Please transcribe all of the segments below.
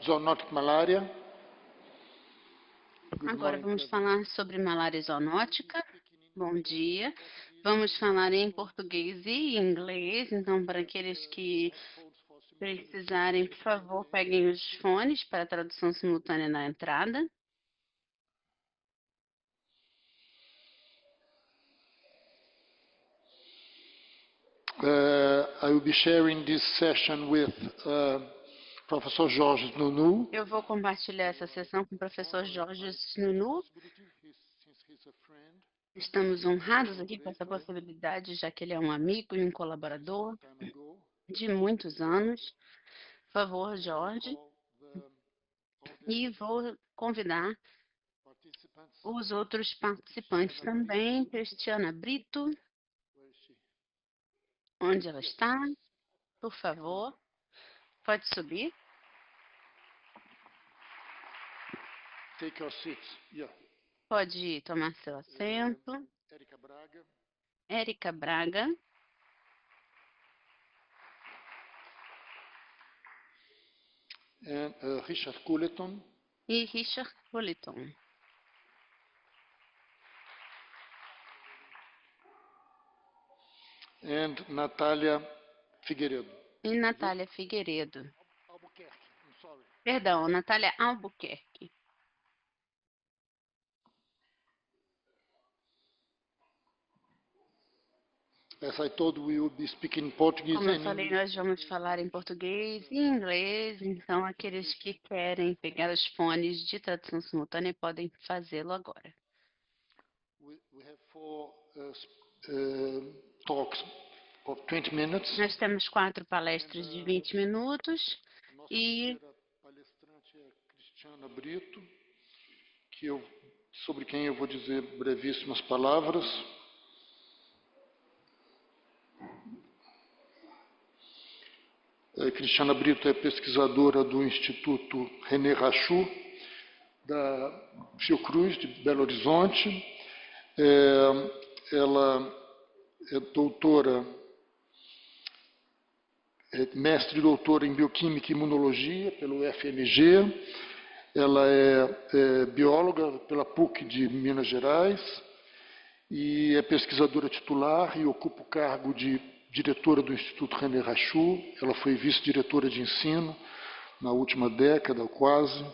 zoonotic malaria. Agora vamos falar sobre malária zoonótica. Bom dia. Vamos falar em português e inglês, então para aqueles que precisarem, por favor, peguem os fones para a tradução simultânea na entrada. I will be sharing this session with Professor Jorge Nunu. Eu vou compartilhar essa sessão com o professor Jorge Nunu. Estamos honrados aqui com essa possibilidade, já que ele é um amigo e um colaborador de muitos anos. Por favor, Jorge. E vou convidar os outros participantes também. Cristiana Brito. Onde ela está? Por favor. Pode subir. Take your seats. Yeah. Pode tomar seu assento. Érica Braga. And Richard Culleton. E Richard Culleton. And Natália Figueiredo. E Natália Figueiredo. Albuquerque. I'm sorry. Perdão, Natália Albuquerque. As I told, we will be speaking Portuguese Como eu and falei, English. nós vamos falar em português e inglês, então aqueles que querem pegar os fones de tradução simultânea podem fazê-lo agora. We have four talks of 20 minutes. Nós temos 4 palestras de 20 minutos Nossa e primeira palestrante é Cristiana Brito, sobre quem eu vou dizer brevíssimas palavras. Cristiana Brito é pesquisadora do Instituto René Rachou, da Fiocruz, de Belo Horizonte. Ela é doutora, mestre e doutora em Bioquímica e Imunologia pelo UFMG. Ela é bióloga pela PUC de Minas Gerais e é pesquisadora titular e ocupa o cargo de diretora do Instituto René Rachou. Ela foi vice-diretora de ensino na última década, quase.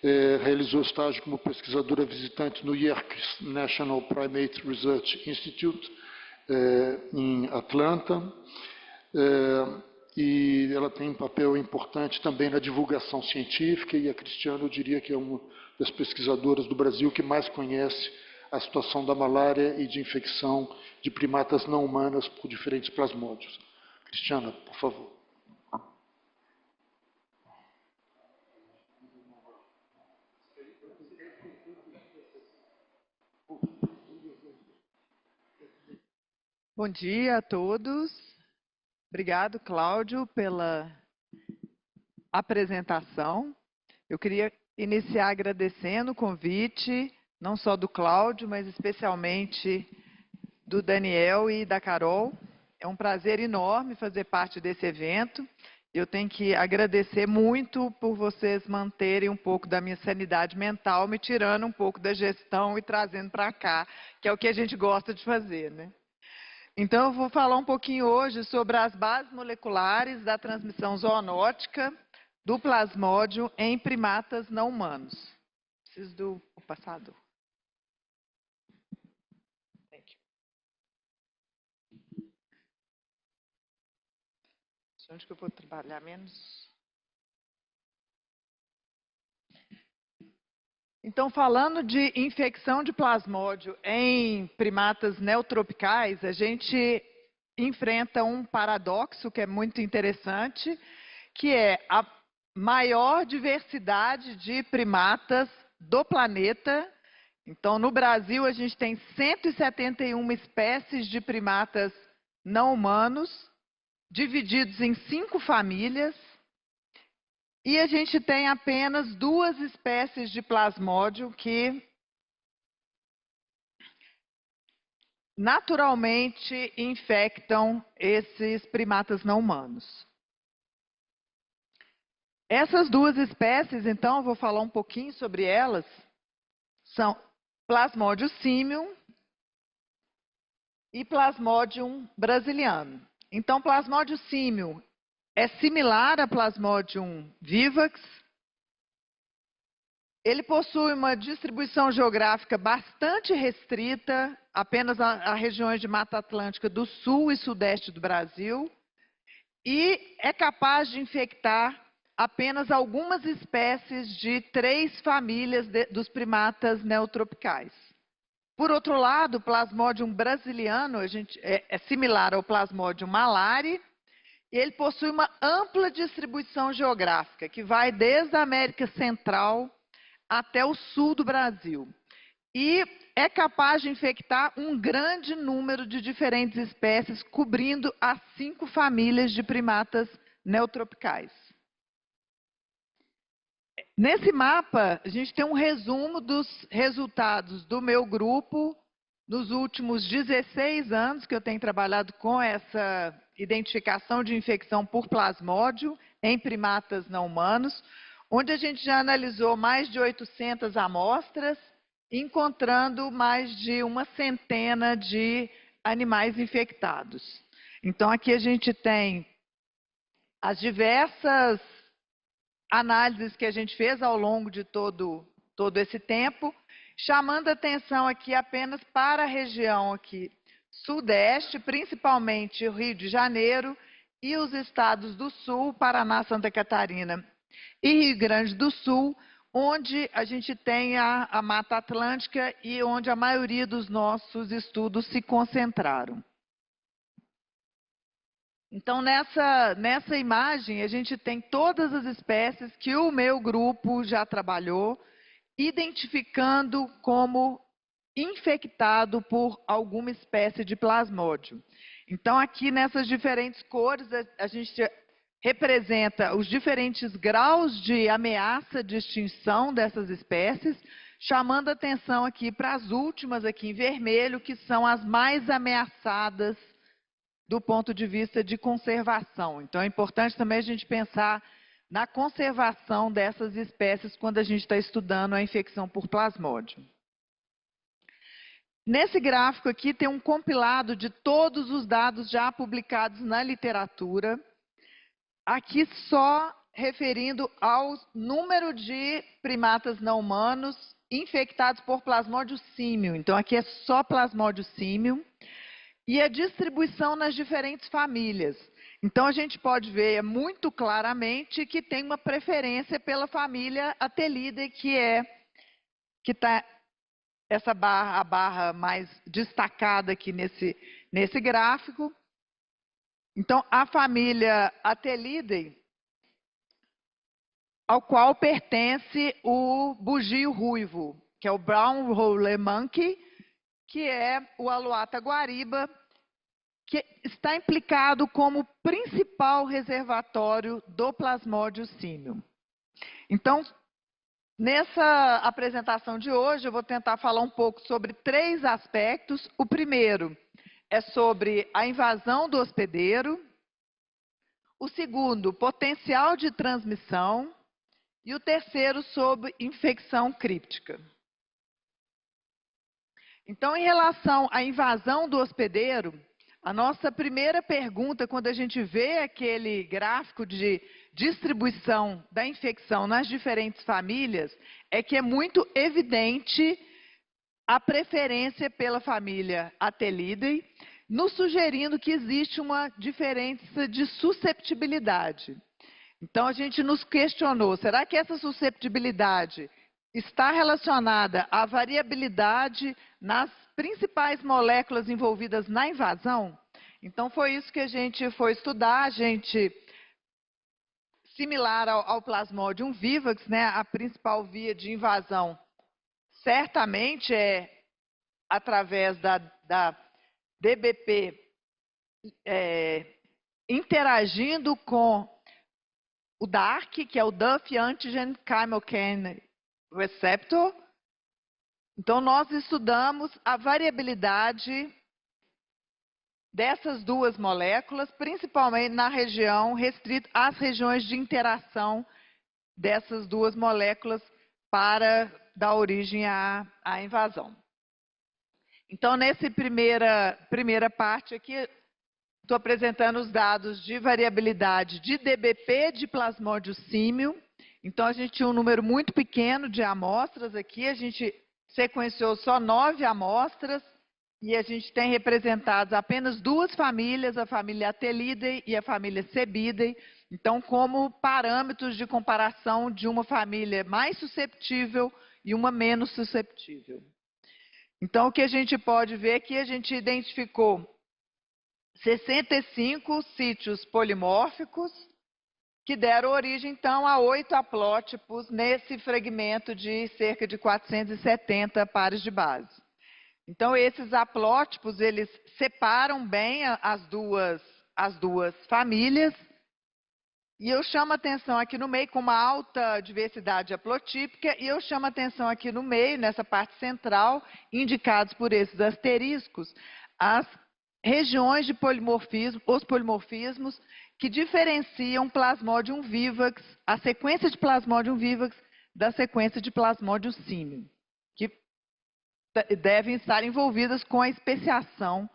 Realizou estágio como pesquisadora visitante no Yerkes National Primate Research Institute, em Atlanta. E ela tem um papel importante também na divulgação científica, e a Cristiana, eu diria que é uma das pesquisadoras do Brasil que mais conhece a situação da malária e de infecção de primatas não humanas por diferentes plasmódios. Cristiana, por favor. Bom dia a todos. Obrigado, Cláudio, pela apresentação. Eu queria iniciar agradecendo o convite, não só do Cláudio, mas especialmente do Daniel e da Carol. É um prazer enorme fazer parte desse evento. Eu tenho que agradecer muito por vocês manterem um pouco da minha sanidade mental, me tirando um pouco da gestão e trazendo para cá, que é o que a gente gosta de fazer, né? Então, eu vou falar um pouquinho hoje sobre as bases moleculares da transmissão zoonótica do plasmódio em primatas não humanos. Preciso do passador. Onde que eu vou trabalhar menos? Então, falando de infecção de plasmódio em primatas neotropicais, a gente enfrenta um paradoxo que é muito interessante, que é a maior diversidade de primatas do planeta. Então, no Brasil, a gente tem 171 espécies de primatas não humanos, divididos em 5 famílias, e a gente tem apenas 2 espécies de plasmódio que naturalmente infectam esses primatas não humanos. Essas duas espécies, então, eu vou falar um pouquinho sobre elas, são Plasmodium simium e Plasmodium brasiliano. Então, Plasmodium simium é similar a Plasmodium vivax. Ele possui uma distribuição geográfica bastante restrita, apenas a regiões de Mata Atlântica do sul e sudeste do Brasil, e é capaz de infectar apenas algumas espécies de 3 famílias dos primatas neotropicais. Por outro lado, o Plasmodium brasiliano é similar ao Plasmodium malari, e ele possui uma ampla distribuição geográfica, que vai desde a América Central até o sul do Brasil. E é capaz de infectar um grande número de diferentes espécies, cobrindo as 5 famílias de primatas neotropicais. Nesse mapa, a gente tem um resumo dos resultados do meu grupo nos últimos 16 anos que eu tenho trabalhado com essa identificação de infecção por plasmódio em primatas não humanos, onde a gente já analisou mais de 800 amostras, encontrando mais de uma centena de animais infectados. Então, aqui a gente tem as diversas análises que a gente fez ao longo de todo esse tempo, chamando atenção aqui apenas para a região aqui sudeste, principalmente o Rio de Janeiro e os estados do sul, Paraná, Santa Catarina e Rio Grande do Sul, onde a gente tem a Mata Atlântica e onde a maioria dos nossos estudos se concentraram. Então, nessa imagem, a gente tem todas as espécies que o meu grupo já trabalhou, identificando como infectado por alguma espécie de plasmódio. Então, aqui nessas diferentes cores, a gente representa os diferentes graus de ameaça de extinção dessas espécies, chamando atenção aqui para as últimas aqui em vermelho, que são as mais ameaçadas do ponto de vista de conservação. Então, é importante também a gente pensar na conservação dessas espécies quando a gente está estudando a infecção por plasmódio. Nesse gráfico aqui tem um compilado de todos os dados já publicados na literatura, aqui só referindo ao número de primatas não humanos infectados por Plasmodium simium. Então, aqui é só Plasmodium simium. E a distribuição nas diferentes famílias. Então, a gente pode ver muito claramente que tem uma preferência pela família Atelidae, que está a barra mais destacada aqui nesse gráfico. Então, a família Atelidae, ao qual pertence o bugio ruivo, que é o Brown Roller Monkey, que é o Alouatta guariba, que está implicado como principal reservatório do Plasmodium simium. Então, nessa apresentação de hoje, eu vou tentar falar um pouco sobre 3 aspectos. O primeiro é sobre a invasão do hospedeiro. O segundo, potencial de transmissão. E o terceiro, sobre infecção críptica. Então, em relação à invasão do hospedeiro, a nossa primeira pergunta, quando a gente vê aquele gráfico de distribuição da infecção nas diferentes famílias, é que é muito evidente a preferência pela família Atelidae, nos sugerindo que existe uma diferença de susceptibilidade. Então, a gente nos questionou, será que essa susceptibilidade está relacionada à variabilidade nas principais moléculas envolvidas na invasão? Então, foi isso que a gente foi estudar. A gente, similar ao Plasmodium vivax, né, a principal via de invasão certamente é através da DBP interagindo com o DARC, que é o Duff Antigen Chemokine Receptor. Então, nós estudamos a variabilidade dessas duas moléculas, principalmente na região restrita às regiões de interação dessas duas moléculas para dar origem à invasão. Então, nessa primeira parte aqui, estou apresentando os dados de variabilidade de DBP de Plasmodium símil. Então, a gente tinha um número muito pequeno de amostras aqui, a gente sequenciou só 9 amostras, e a gente tem representadas apenas 2 famílias, a família Atelidae e a família Cebidae, então como parâmetros de comparação de uma família mais susceptível e uma menos susceptível. Então, o que a gente pode ver é que a gente identificou 65 sítios polimórficos, que deram origem, então, a 8 haplótipos nesse fragmento de cerca de 470 pares de base. Então, esses haplótipos, eles separam bem as duas famílias, e eu chamo a atenção aqui no meio, com uma alta diversidade haplotípica, e eu chamo a atenção aqui no meio, nessa parte central, indicados por esses asteriscos, as regiões de polimorfismo, os polimorfismos, que diferenciam Plasmodium vivax, a sequência de Plasmodium vivax, da sequência de Plasmodium símil, que devem estar envolvidas com a especiação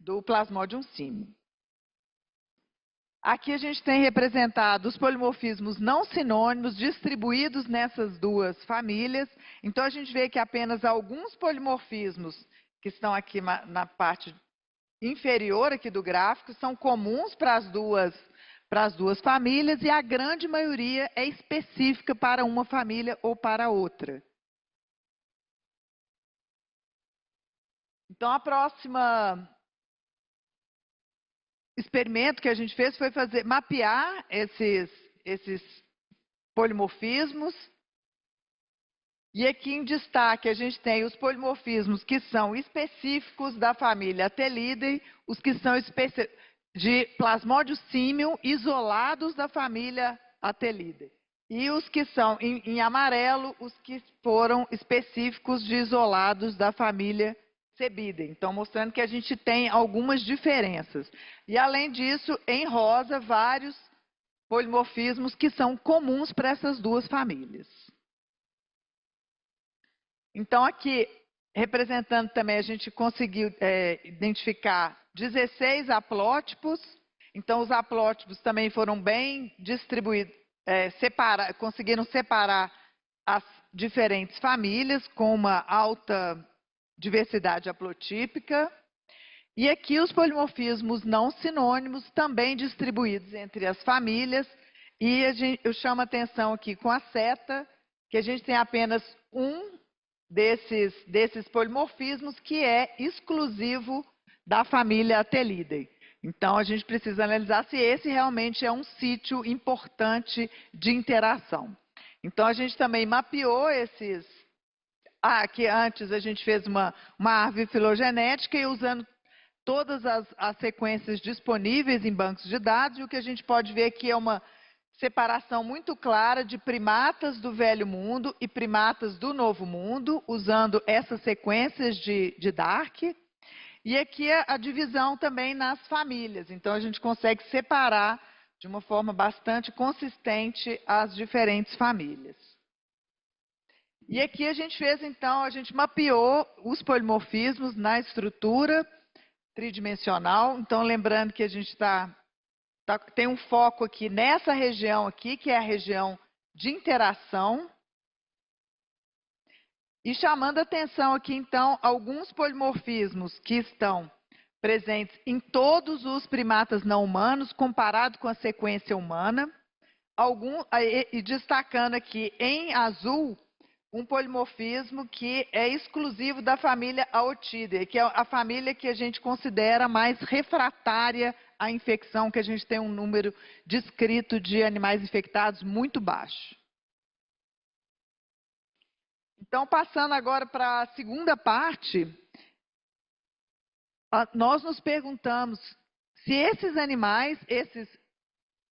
do Plasmodium símil. Aqui a gente tem representado os polimorfismos não sinônimos distribuídos nessas duas famílias. Então, a gente vê que apenas alguns polimorfismos que estão aqui na parte inferior aqui do gráfico são comuns para as duas famílias, e a grande maioria é específica para uma família ou para outra. Então, a próxima experimento que a gente fez foi mapear esses polimorfismos. E aqui em destaque a gente tem os polimorfismos que são específicos da família Atelidae, os que são de Plasmodium símil isolados da família Atelidae. E os que são em amarelo, os que foram específicos de isolados da família Cebidae. Então, mostrando que a gente tem algumas diferenças. E, além disso, em rosa, vários polimorfismos que são comuns para essas duas famílias. Então, aqui, representando também, a gente conseguiu identificar 16 haplótipos. Então, os haplótipos também foram bem distribuídos, conseguiram separar as diferentes famílias com uma alta diversidade haplotípica. E aqui os polimorfismos não sinônimos, também distribuídos entre as famílias. E eu chamo a atenção aqui com a seta, que a gente tem apenas um desses polimorfismos que é exclusivo da família Atelidae. Então, a gente precisa analisar se esse realmente é um sítio importante de interação. Então, a gente também mapeou esses... Aqui antes a gente fez uma árvore filogenética e usando todas as sequências disponíveis em bancos de dados, e o que a gente pode ver aqui é uma separação muito clara de primatas do Velho Mundo e primatas do Novo Mundo, usando essas sequências de Dark. E aqui a divisão também nas famílias. Então, a gente consegue separar de uma forma bastante consistente as diferentes famílias. E aqui a gente fez, então, a gente mapeou os polimorfismos na estrutura tridimensional. Então, lembrando que a gente tem um foco aqui nessa região aqui, que é a região de interação. E chamando a atenção aqui, então, alguns polimorfismos que estão presentes em todos os primatas não humanos, comparado com a sequência humana. E destacando aqui em azul, um polimorfismo que é exclusivo da família Aotidae, que é a família que a gente considera mais refratária à infecção, que a gente tem um número descrito de animais infectados muito baixo. Então, passando agora para a segunda parte, nós nos perguntamos se esses animais, esses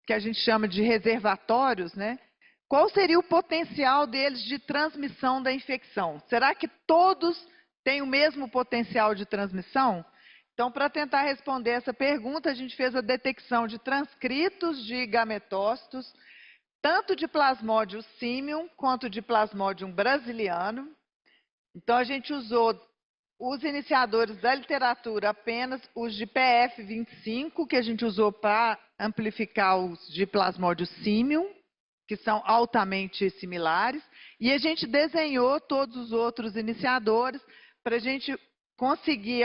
que a gente chama de reservatórios, né, qual seria o potencial deles de transmissão da infecção? Será que todos têm o mesmo potencial de transmissão? Então, para tentar responder essa pergunta, a gente fez a detecção de transcritos de gametócitos tanto de Plasmodium simium quanto de Plasmodium brasiliano. Então, a gente usou os iniciadores da literatura, apenas os de PF25, que a gente usou para amplificar os de Plasmodium simium, que são altamente similares, e a gente desenhou todos os outros iniciadores para a gente conseguir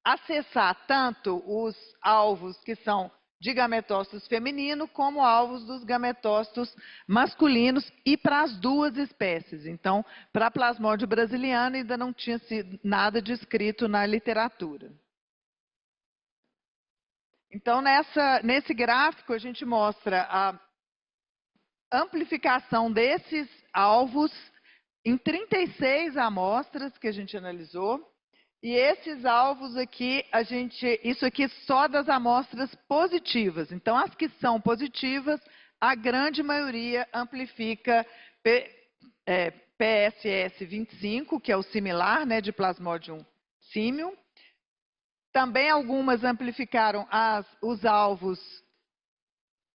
acessar tanto os alvos que são de gametócitos feminino, como alvos dos gametócitos masculinos e para as duas espécies. Então, para Plasmodium brasiliano ainda não tinha sido nada descrito na literatura. Então, nesse gráfico, a gente mostra a amplificação desses alvos em 36 amostras que a gente analisou. E esses alvos aqui, isso aqui só das amostras positivas. Então, as que são positivas, a grande maioria amplifica PSS 25, que é o similar, né, de Plasmodium simium. Também algumas amplificaram os alvos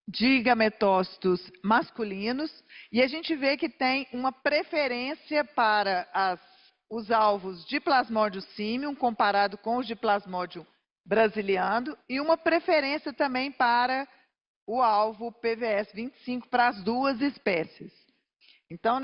de gametócitos masculinos. E a gente vê que tem uma preferência para os alvos de Plasmodium simium, comparado com os de Plasmodium brasiliano, e uma preferência também para o alvo PVS 25, para as duas espécies. Então,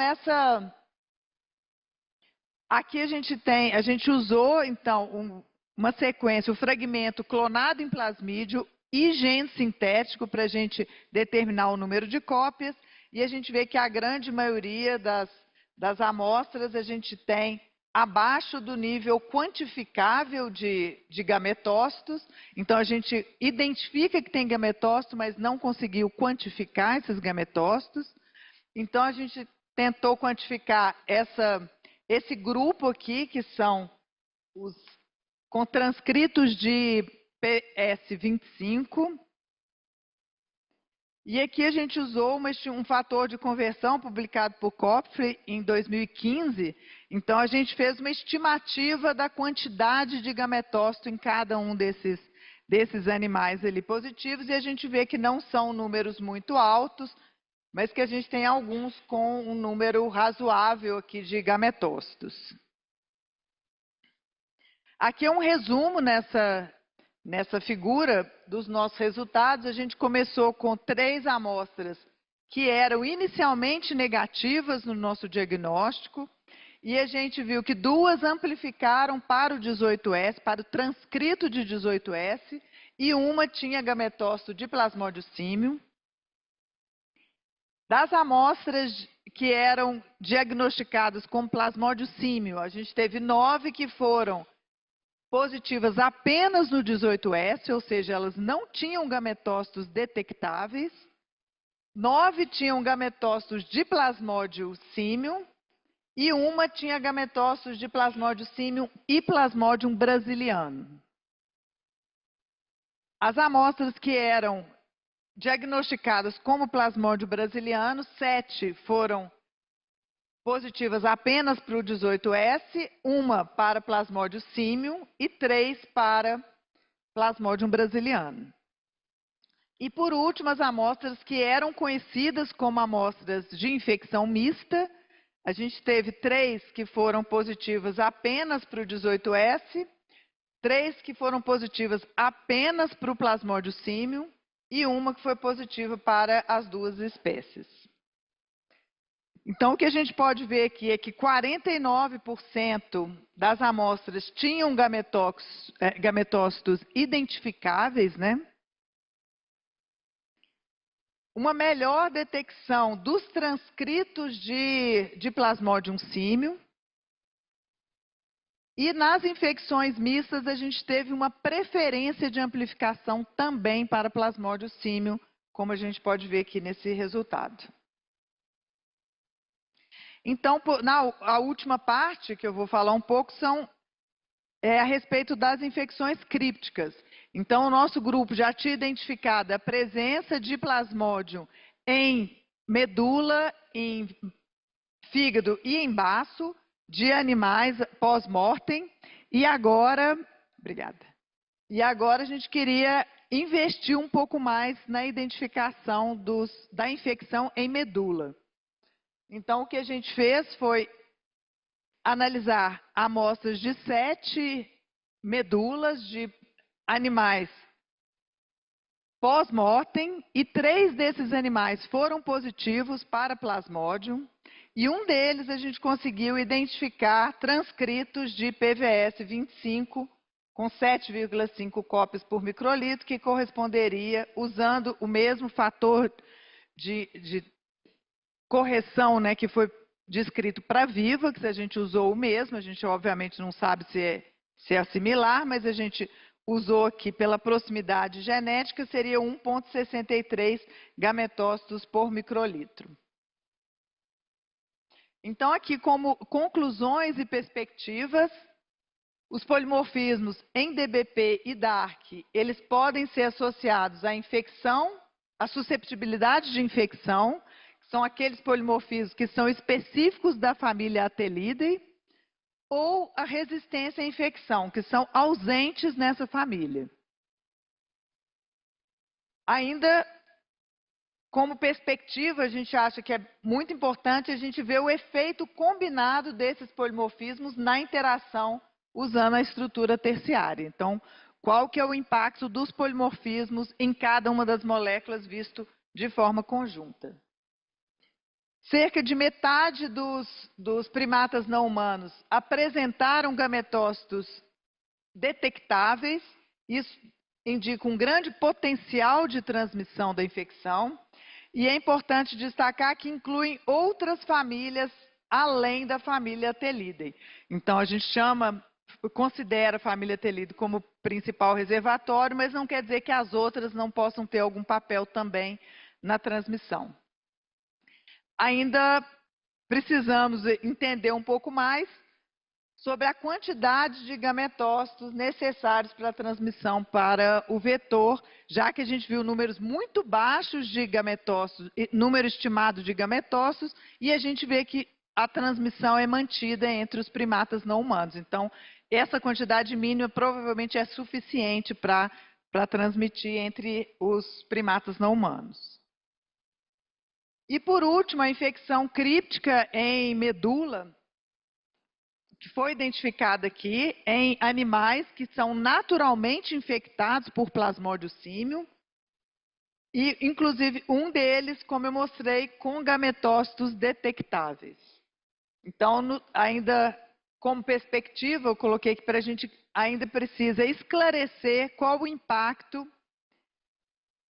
aqui a gente usou, então, uma sequência, o fragmento clonado em plasmídio e gene sintético para a gente determinar o número de cópias, e a gente vê que a grande maioria das amostras a gente tem abaixo do nível quantificável de gametócitos. Então, a gente identifica que tem gametócito, mas não conseguiu quantificar esses gametócitos. Então, a gente tentou quantificar esse grupo aqui, que são os com transcritos de PS25. E aqui a gente usou um fator de conversão publicado por Kopf em 2015. Então, a gente fez uma estimativa da quantidade de gametócito em cada um desses animais ali positivos, e a gente vê que não são números muito altos, mas que a gente tem alguns com um número razoável aqui de gametócitos. Aqui é um resumo nessa figura dos nossos resultados. A gente começou com 3 amostras que eram inicialmente negativas no nosso diagnóstico, e a gente viu que 2 amplificaram para o 18S, para o transcrito de 18S, e uma tinha gametócito de Plasmodium simium. Das amostras que eram diagnosticadas com Plasmodium simium, a gente teve 9 que foram positivas apenas no 18S, ou seja, elas não tinham gametócitos detectáveis. 9 tinham gametócitos de Plasmodium simium, e uma tinha gametócitos de Plasmodium simium e Plasmodium brasiliano. As amostras que eram diagnosticadas como Plasmodium brasiliano, 7 foram positivas apenas para o 18S, uma para Plasmodium simium e 3 para Plasmodium brasiliano. E, por último, as amostras que eram conhecidas como amostras de infecção mista, a gente teve 3 que foram positivas apenas para o 18S, 3 que foram positivas apenas para o Plasmodium simium e uma que foi positiva para as duas espécies. Então, o que a gente pode ver aqui é que 49% das amostras tinham gametócitos identificáveis, né? Uma melhor detecção dos transcritos de Plasmodium simium. E nas infecções mistas, a gente teve uma preferência de amplificação também para Plasmodium simium, como a gente pode ver aqui nesse resultado. Então, a última parte que eu vou falar um pouco é a respeito das infecções crípticas. Então, o nosso grupo já tinha identificado a presença de Plasmodium em medula, em fígado e em baço de animais pós-mortem. E agora, obrigada. E agora a gente queria investir um pouco mais na identificação da infecção em medula. Então, o que a gente fez foi analisar amostras de 7 medulas de animais pós-mortem, e 3 desses animais foram positivos para Plasmodium, e um deles a gente conseguiu identificar transcritos de PVS 25 com 7,5 cópias por microlitro, que corresponderia, usando o mesmo fator de correção, né, que foi descrito para Viva, que se a gente usou o mesmo, a gente obviamente não sabe se é similar, mas a gente usou aqui pela proximidade genética, seria 1,63 gametócitos por microlitro. Então, aqui como conclusões e perspectivas, os polimorfismos em DBP e DARC, eles podem ser associados à infecção, à susceptibilidade de infecção, que são aqueles polimorfismos que são específicos da família Atelidae, ou a resistência à infecção, que são ausentes nessa família. Ainda, como perspectiva, a gente acha que é muito importante a gente ver o efeito combinado desses polimorfismos na interação usando a estrutura terciária. Então, qual que é o impacto dos polimorfismos em cada uma das moléculas visto de forma conjunta? Cerca de metade dos primatas não humanos apresentaram gametócitos detectáveis. Isso indica um grande potencial de transmissão da infecção. E é importante destacar que incluem outras famílias além da família Atelidae. Então, a gente considera a família Atelidae como principal reservatório, mas não quer dizer que as outras não possam ter algum papel também na transmissão. Ainda precisamos entender um pouco mais sobre a quantidade de gametócitos necessários para a transmissão para o vetor, já que a gente viu números muito baixos de gametócitos, número estimado de gametócitos, e a gente vê que a transmissão é mantida entre os primatas não humanos. Então, essa quantidade mínima provavelmente é suficiente para transmitir entre os primatas não humanos. E, por último, a infecção críptica em medula, que foi identificada aqui em animais que são naturalmente infectados por Plasmodium símil, e, inclusive, um deles, como eu mostrei, com gametócitos detectáveis. Então, ainda como perspectiva, eu coloquei que a gente ainda precisa esclarecer qual o impacto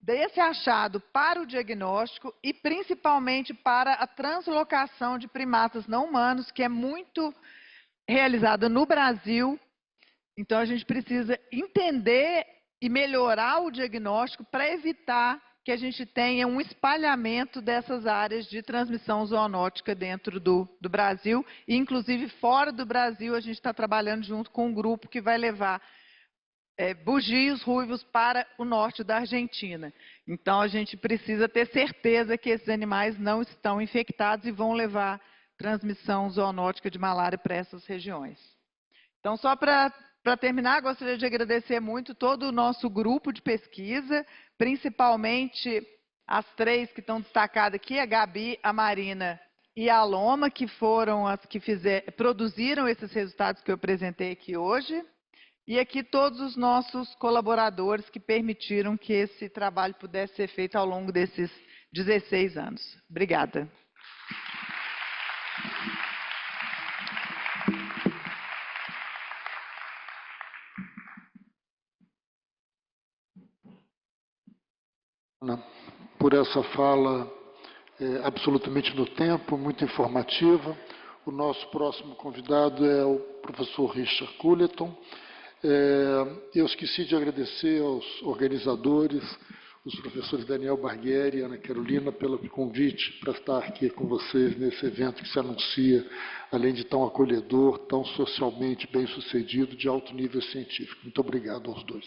desse achado para o diagnóstico e principalmente para a translocação de primatas não humanos, que é muito realizada no Brasil. Então, a gente precisa entender e melhorar o diagnóstico para evitar que a gente tenha um espalhamento dessas áreas de transmissão zoonótica dentro do Brasil. E, inclusive, fora do Brasil, a gente está trabalhando junto com um grupo que vai levar bugios ruivos para o norte da Argentina. Então, a gente precisa ter certeza que esses animais não estão infectados e vão levar transmissão zoonótica de malária para essas regiões. Então, só para terminar, gostaria de agradecer muito todo o nosso grupo de pesquisa, principalmente as 3 que estão destacadas aqui, a Gabi, a Marina e a Loma, que foram as que produziram esses resultados que eu apresentei aqui hoje. E aqui todos os nossos colaboradores que permitiram que esse trabalho pudesse ser feito ao longo desses 16 anos. Obrigada. Por essa fala absolutamente no tempo, muito informativa. O nosso próximo convidado é o professor Richard Culleton. Eu esqueci de agradecer aos organizadores, os professores Daniel Barghieri e Ana Carolina, pelo convite para estar aqui com vocês nesse evento que se anuncia, além de tão acolhedor, tão socialmente bem-sucedido, de alto nível científico. Muito obrigado aos dois.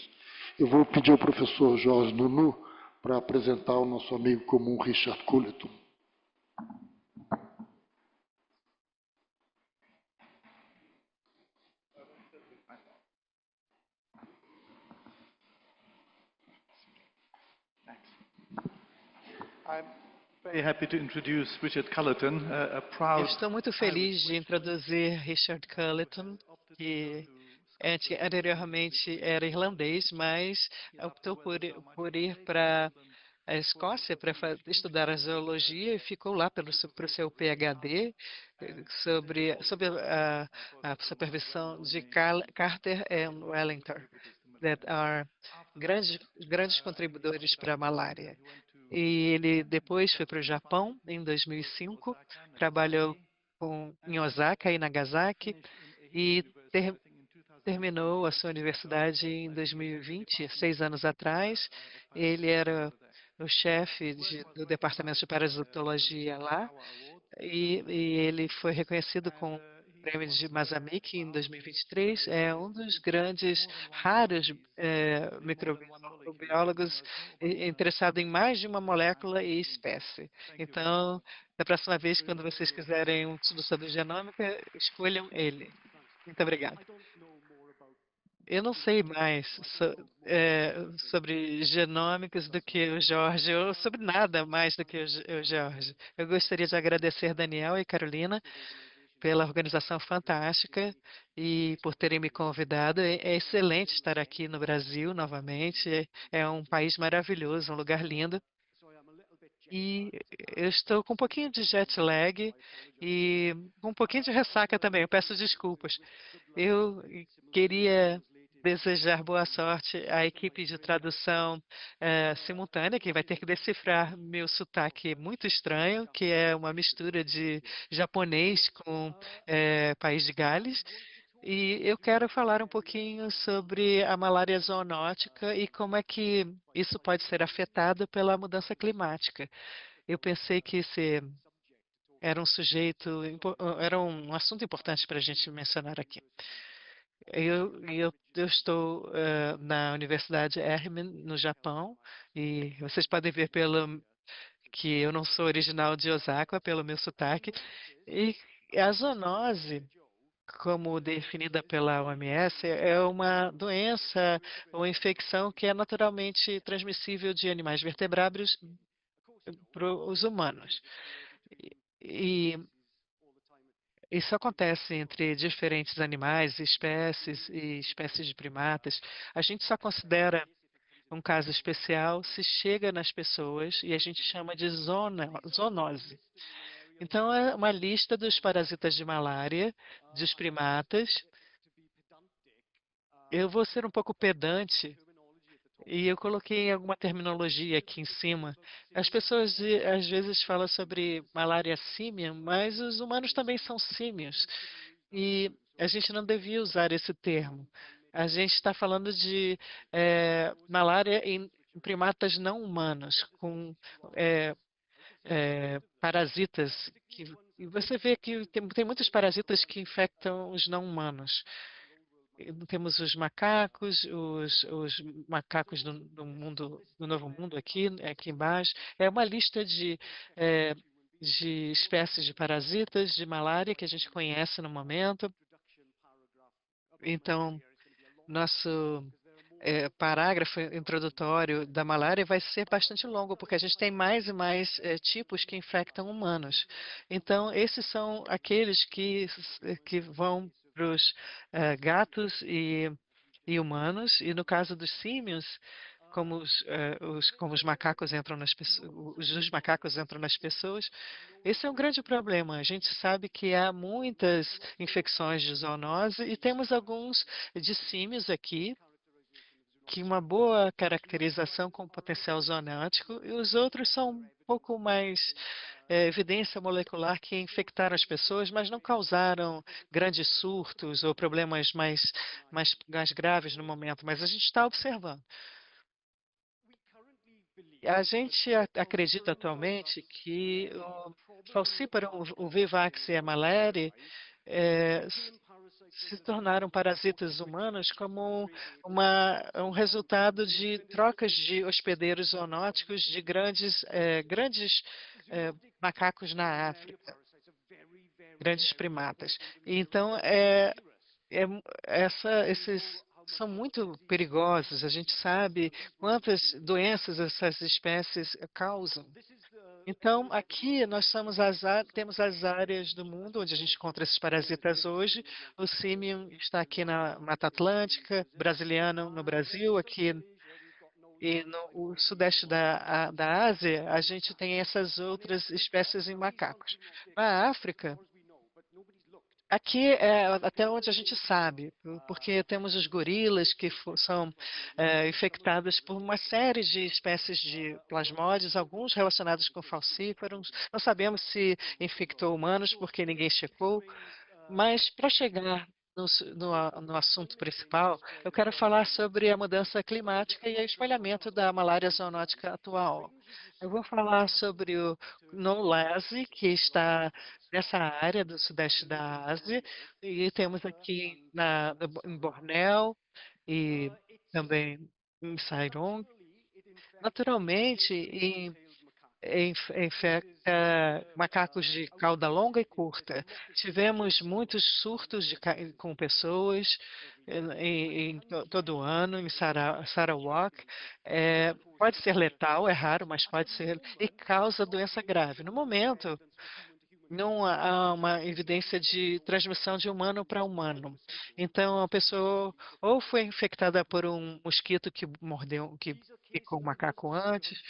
Eu vou pedir ao professor Jorge Nunu para apresentar o nosso amigo comum, Richard Culleton. I'm very happy to introduce Richard Cullerton, a Eu proud estou muito feliz de introduzir Richard Cullerton, que anteriormente era irlandês, mas optou por ir para a Escócia para estudar a zoologia e ficou lá para o seu PhD sob a supervisão de Carter e Wellington, that are grandes contribuidores para a malária. E ele depois foi para o Japão em 2005, trabalhou em Osaka e Nagasaki e terminou a sua universidade em 2020, 6 anos atrás. Ele era o chefe do departamento de parasitologia lá e ele foi reconhecido com o prêmio de Mazamiki em 2023. É um dos grandes, raros microbiólogos interessado em mais de uma molécula e espécie. Então, da próxima vez, quando vocês quiserem um estudo sobre genômica, escolham ele. Muito obrigado. Eu não sei mais sobre genômicas do que o Jorge, ou sobre nada mais do que o Jorge. Eu gostaria de agradecer Daniel e Carolina pela organização fantástica e por terem me convidado. É excelente estar aqui no Brasil novamente. É um país maravilhoso, um lugar lindo. E eu estou com um pouquinho de jet lag e um pouquinho de ressaca também. Eu peço desculpas. Eu queria desejar boa sorte à equipe de tradução simultânea, que vai ter que decifrar meu sotaque muito estranho, que é uma mistura de japonês com País de Gales. E eu quero falar um pouquinho sobre a malária zoonótica e como é que isso pode ser afetado pela mudança climática. Eu pensei que esse era era um assunto importante para a gente mencionar aqui. Eu estou na Universidade Ehime, no Japão, e vocês podem ver que eu não sou original de Osaka, pelo meu sotaque. E a zoonose, como definida pela OMS, é uma doença ou infecção que é naturalmente transmissível de animais vertebrados para os humanos. E isso acontece entre diferentes animais, espécies e espécies de primatas. A gente só considera um caso especial se chega nas pessoas e a gente chama de zoonose. Então, é uma lista dos parasitas de malária, dos primatas. Eu vou ser um pouco pedante e eu coloquei alguma terminologia aqui em cima. As pessoas às vezes falam sobre malária símia, mas os humanos também são símios. E a gente não devia usar esse termo. A gente está falando de malária em primatas não humanos, com parasitas. E você vê que tem muitos parasitas que infectam os não humanos. Temos os macacos, os macacos do Novo Mundo aqui embaixo. É uma lista de espécies de parasitas de malária que a gente conhece no momento. Então, nosso parágrafo introdutório da malária vai ser bastante longo, porque a gente tem mais e mais tipos que infectam humanos. Então, esses são aqueles que vão para os gatos e humanos, e no caso dos símios, como os macacos entram nas pessoas, os macacos entram nas pessoas, esse é um grande problema. A gente sabe que há muitas infecções de zoonose e temos alguns de símios aqui, que uma boa caracterização com potencial zoonótico, e os outros são um pouco mais evidência molecular que infectaram as pessoas, mas não causaram grandes surtos ou problemas mais graves no momento, mas a gente está observando. A gente acredita atualmente que o falciparum, o Vivax e a malária se tornaram parasitas humanos como um resultado de trocas de hospedeiros zoonóticos de grandes macacos na África, grandes primatas. Então, esses são muito perigosos. A gente sabe quantas doenças essas espécies causam. Então, aqui nós temos as áreas do mundo onde a gente encontra esses parasitas hoje. O símio está aqui na Mata Atlântica, brasiliano no Brasil, aqui e no o sudeste da Ásia, a gente tem essas outras espécies em macacos. Na África, aqui é até onde a gente sabe, porque temos os gorilas que são infectados por uma série de espécies de plasmódios, alguns relacionados com falcíferos. Não sabemos se infectou humanos, porque ninguém checou. Mas para chegar no assunto principal, eu quero falar sobre a mudança climática e o espalhamento da malária zoonótica atual. Eu vou falar sobre o Knowlese, que está nessa área do sudeste da Ásia, e temos aqui em Bornéu e também em Sairong. Naturalmente, infecta macacos de cauda longa e curta. Tivemos muitos surtos com pessoas todo ano em Sarawak. Pode ser letal, é raro, mas pode ser, e causa doença grave. No momento, não há uma evidência de transmissão de humano para humano. Então, a pessoa ou foi infectada por um mosquito que mordeu, que picou o macaco antes,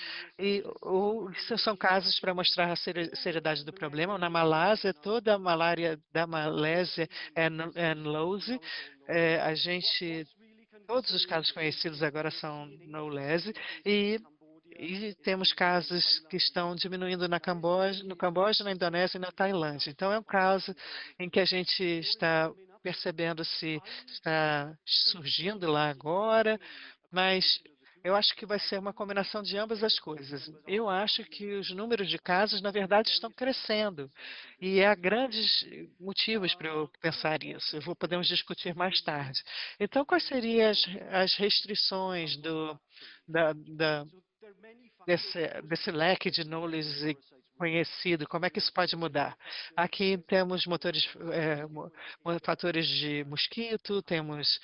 ou isso são casos para mostrar a seriedade do problema. Na Malásia, toda a malária da Malásia é Nlose. Todos os casos conhecidos agora são Nlose, e temos casos que estão diminuindo no Camboja, na Indonésia e na Tailândia. Então, é um caso em que a gente está percebendo se está surgindo lá agora, mas eu acho que vai ser uma combinação de ambas as coisas. Eu acho que os números de casos, na verdade, estão crescendo. E há grandes motivos para eu pensar isso. Podemos discutir mais tarde. Então, quais seriam as restrições desse leque de knowledge conhecido? Como é que isso pode mudar? Aqui temos fatores de mosquito, temos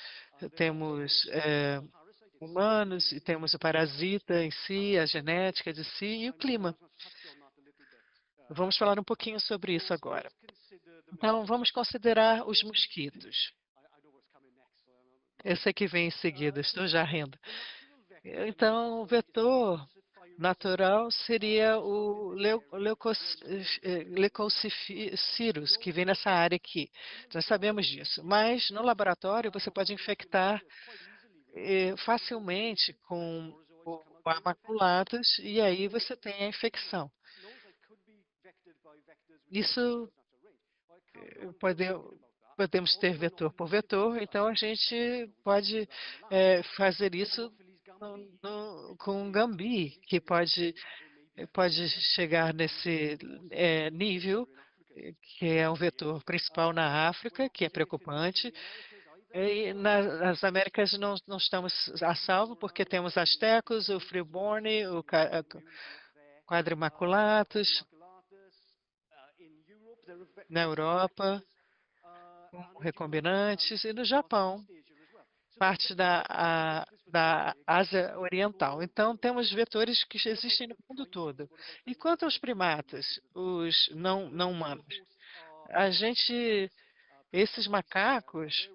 humanos, e temos o parasita em si, a genética de si e o clima. Vamos falar um pouquinho sobre isso agora. Então, vamos considerar os mosquitos. Esse aqui vem em seguida, estou já rindo. Então, o vetor natural seria o Leucococcus, que vem nessa área aqui. Nós sabemos disso. Mas, no laboratório, você pode infectar facilmente com o maculatus, e aí você tem a infecção. Isso podemos ter vetor por vetor, então a gente pode fazer isso com um gambi, que pode chegar nesse nível, que é um vetor principal na África, que é preocupante. E nas Américas não estamos a salvo, porque temos astecos, o freeborn, o quadrimaculatus, na Europa, com recombinantes, e no Japão, parte da Ásia Oriental. Então, temos vetores que existem no mundo todo. E quanto aos primatas, os não humanos? Esses macacos,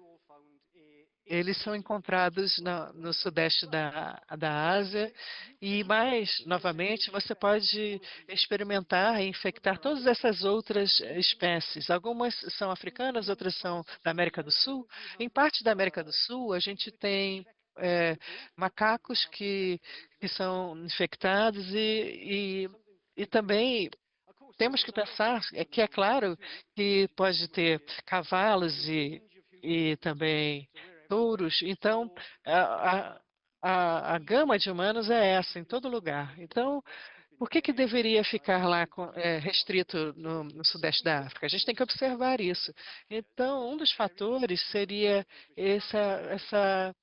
eles são encontrados no sudeste da Ásia e, mais novamente, você pode experimentar e infectar todas essas outras espécies. Algumas são africanas, outras são da América do Sul. Em parte da América do Sul, a gente tem macacos que são infectados e também temos que pensar que é claro que pode ter cavalos e também touros. Então, a, a gama de humanos é essa, em todo lugar. Então, por que deveria ficar lá restrito no sudeste da África? A gente tem que observar isso. Então, um dos fatores seria essa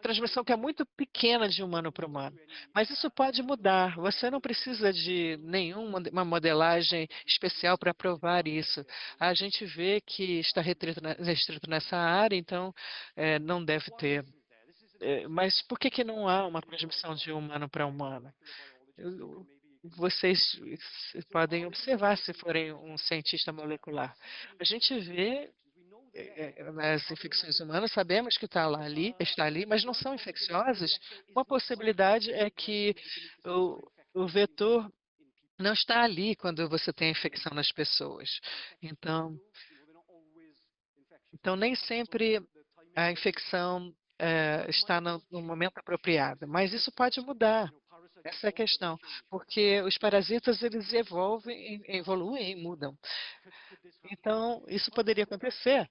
transmissão que é muito pequena de humano para humano. Mas isso pode mudar. Você não precisa de nenhuma modelagem especial para provar isso. A gente vê que está restrito nessa área, então não deve ter. Mas por que não há uma transmissão de humano para humano? vocês podem observar se forem um cientista molecular. A gente vê nas infecções humanas, sabemos que está ali, mas não são infecciosas. Uma possibilidade é que o vetor não está ali quando você tem a infecção nas pessoas. Então, nem sempre a infecção está no momento apropriado, mas isso pode mudar. Essa é a questão, porque os parasitas eles evoluem e mudam. Então, isso poderia acontecer.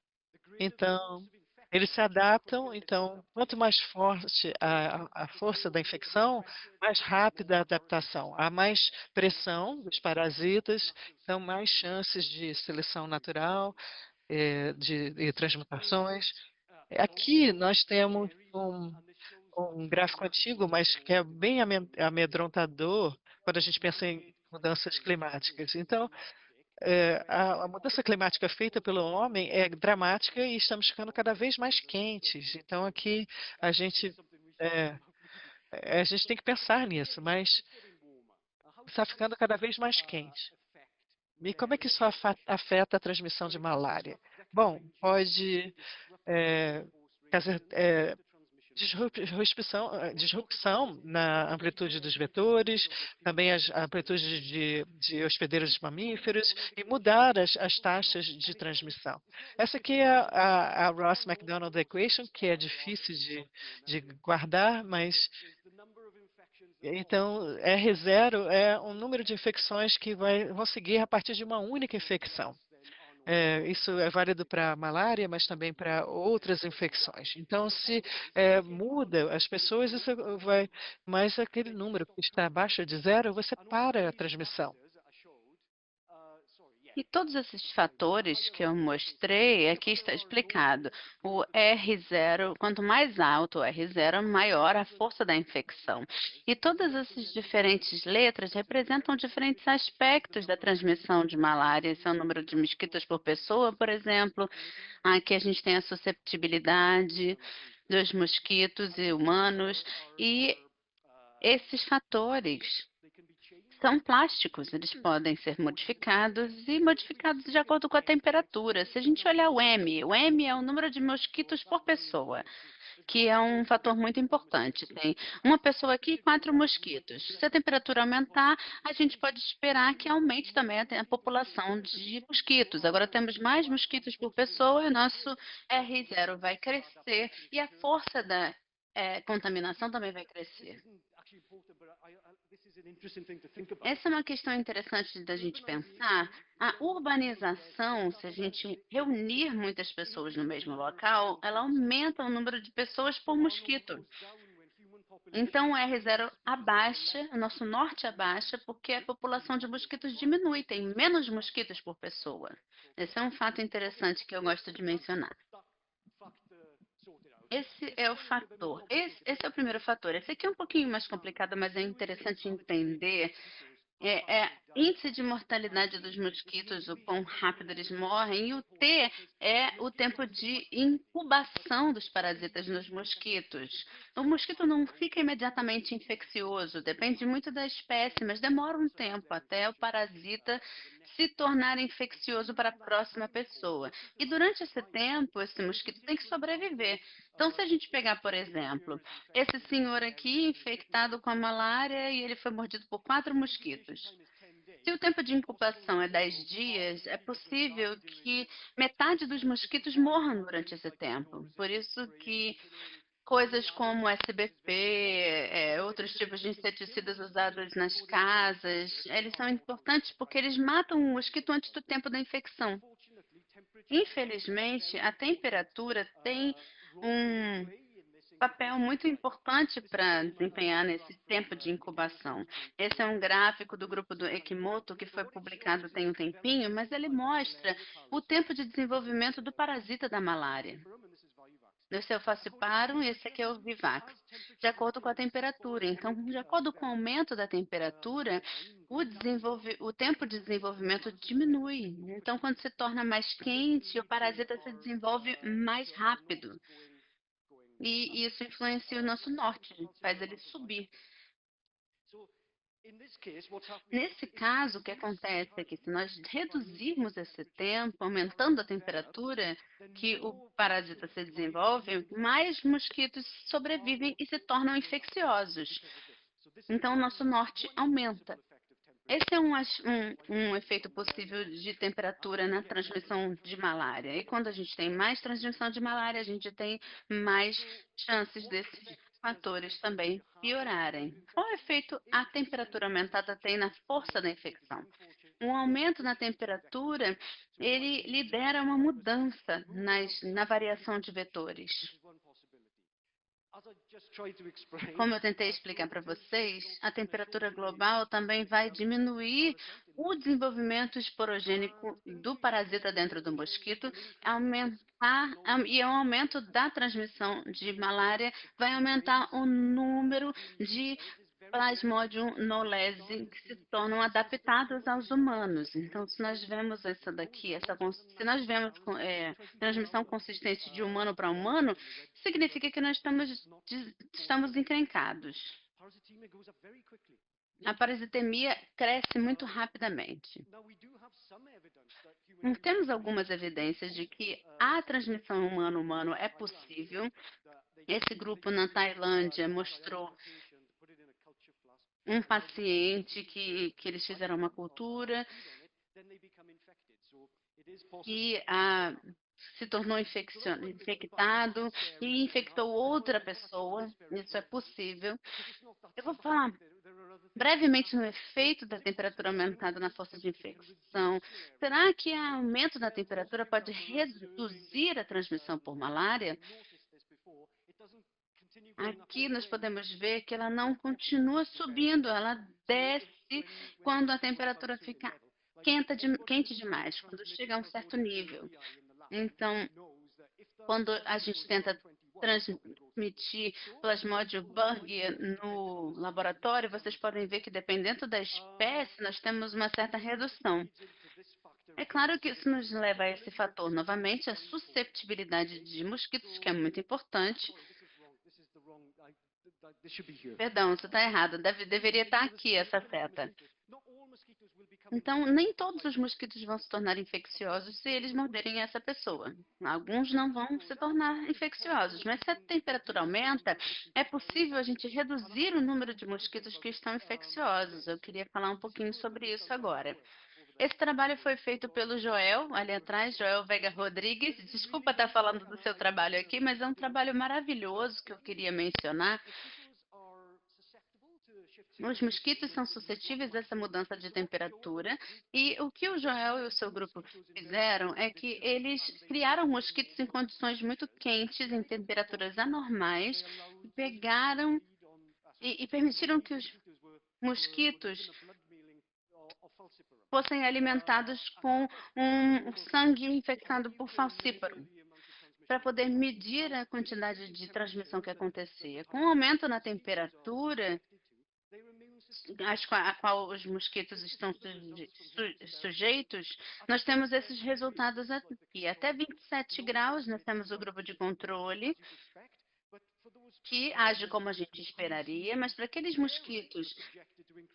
Então, eles se adaptam. Então, quanto mais forte a força da infecção, mais rápida a adaptação. Há mais pressão dos parasitas, então mais chances de seleção natural, de transmutações. Aqui nós temos um gráfico antigo, mas que é bem amedrontador quando a gente pensa em mudanças climáticas. Então, a mudança climática feita pelo homem é dramática e estamos ficando cada vez mais quentes. Então, aqui a gente, é, a gente tem que pensar nisso, mas está ficando cada vez mais quente. E como é que isso afeta a transmissão de malária? Bom, pode fazer disrupção na amplitude dos vetores, também a amplitude de hospedeiros de mamíferos e mudar as taxas de transmissão. Essa aqui é a Ross McDonald Equation, que é difícil de guardar, mas então R0 é um número de infecções que vão seguir a partir de uma única infecção. Isso é válido para a malária, mas também para outras infecções. Então, se muda as pessoas, isso vai mais aquele número que está abaixo de zero, você para a transmissão. E todos esses fatores que eu mostrei, aqui está explicado. O R0, quanto mais alto o R0, maior a força da infecção. E todas essas diferentes letras representam diferentes aspectos da transmissão de malária. Esse é o número de mosquitos por pessoa, por exemplo. Aqui a gente tem a susceptibilidade dos mosquitos e humanos. E esses fatores são plásticos, eles podem ser modificados e modificados de acordo com a temperatura. Se a gente olhar o M é o número de mosquitos por pessoa, que é um fator muito importante. Tem uma pessoa aqui e 4 mosquitos. Se a temperatura aumentar, a gente pode esperar que aumente também a população de mosquitos. Agora temos mais mosquitos por pessoa, o nosso R0 vai crescer e a força da contaminação também vai crescer. Essa é uma questão interessante da gente pensar. A urbanização, se a gente reunir muitas pessoas no mesmo local, ela aumenta o número de pessoas por mosquito. Então, o R0 abaixa, o nosso norte abaixa, porque a população de mosquitos diminui, tem menos mosquitos por pessoa. Esse é um fato interessante que eu gosto de mencionar. Esse é o fator. Esse é o primeiro fator. Esse aqui é um pouquinho mais complicado, mas é interessante entender índice de mortalidade dos mosquitos, o quão rápido eles morrem, e o T é o tempo de incubação dos parasitas nos mosquitos. O mosquito não fica imediatamente infeccioso, depende muito da espécie, mas demora um tempo até o parasita se tornar infeccioso para a próxima pessoa. E durante esse tempo, esse mosquito tem que sobreviver. Então, se a gente pegar, por exemplo, esse senhor aqui infectado com a malária e ele foi mordido por 4 mosquitos. Se o tempo de incubação é 10 dias, é possível que metade dos mosquitos morram durante esse tempo. Por isso que coisas como SBP, outros tipos de inseticidas usados nas casas, eles são importantes porque eles matam o mosquito antes do tempo da infecção. Infelizmente, a temperatura tem um papel muito importante para desempenhar nesse tempo de incubação. Esse é um gráfico do grupo do Ekimoto que foi publicado tem um tempinho, mas ele mostra o tempo de desenvolvimento do parasita da malária. Esse é o falciparum e esse aqui é o vivax, de acordo com a temperatura. Então, de acordo com o aumento da temperatura, o tempo de desenvolvimento diminui. Então, quando se torna mais quente, o parasita se desenvolve mais rápido. E isso influencia o nosso norte, faz ele subir. Nesse caso, o que acontece é que se nós reduzirmos esse tempo, aumentando a temperatura que o parasita se desenvolve, mais mosquitos sobrevivem e se tornam infecciosos. Então, o nosso norte aumenta. Esse é um efeito possível de temperatura na transmissão de malária. E quando a gente tem mais transmissão de malária, a gente tem mais chances desses fatores também piorarem. Qual efeito a temperatura aumentada tem na força da infecção? Um aumento na temperatura, ele lidera uma mudança na variação de vetores. Como eu tentei explicar para vocês, a temperatura global também vai diminuir o desenvolvimento esporogênico do parasita dentro do mosquito, e o aumento da transmissão de malária vai aumentar o número de Plasmodium knowlesi que se tornam adaptados aos humanos. Então, se nós vemos essa daqui, se nós vemos transmissão consistente de humano para humano, significa que nós estamos encrencados. A parasitemia cresce muito rapidamente. Temos algumas evidências de que a transmissão humano-humano é possível. Esse grupo na Tailândia mostrou um paciente que eles fizeram uma cultura e se tornou infectado e infectou outra pessoa. Isso é possível. Eu vou falar brevemente no efeito da temperatura aumentada na força de infecção. Será que o aumento da temperatura pode reduzir a transmissão por malária? Aqui nós podemos ver que ela não continua subindo, ela desce quando a temperatura fica quente demais, quando chega a um certo nível. Então, quando a gente tenta transmitir Plasmodium bug no laboratório, vocês podem ver que dependendo da espécie, nós temos uma certa redução. É claro que isso nos leva a esse fator, novamente, a susceptibilidade de mosquitos, que é muito importante. Perdão, isso está errado. Deveria estar aqui essa seta. Então, nem todos os mosquitos vão se tornar infecciosos se eles morderem essa pessoa. Alguns não vão se tornar infecciosos, mas se a temperatura aumenta, é possível a gente reduzir o número de mosquitos que estão infecciosos. Eu queria falar um pouquinho sobre isso agora. Esse trabalho foi feito pelo Joel, ali atrás, Joel Vega Rodrigues. Desculpa estar falando do seu trabalho aqui, mas é um trabalho maravilhoso que eu queria mencionar. Os mosquitos são suscetíveis a essa mudança de temperatura e o que o Joel e o seu grupo fizeram é que eles criaram mosquitos em condições muito quentes, em temperaturas anormais, e pegaram e permitiram que os mosquitos fossem alimentados com um sangue infectado por falcíparo, para poder medir a quantidade de transmissão que acontecia. Com o aumento na temperatura, a qual os mosquitos estão sujeitos, nós temos esses resultados aqui. Até 27 graus, nós temos o grupo de controle, que age como a gente esperaria, mas para aqueles mosquitos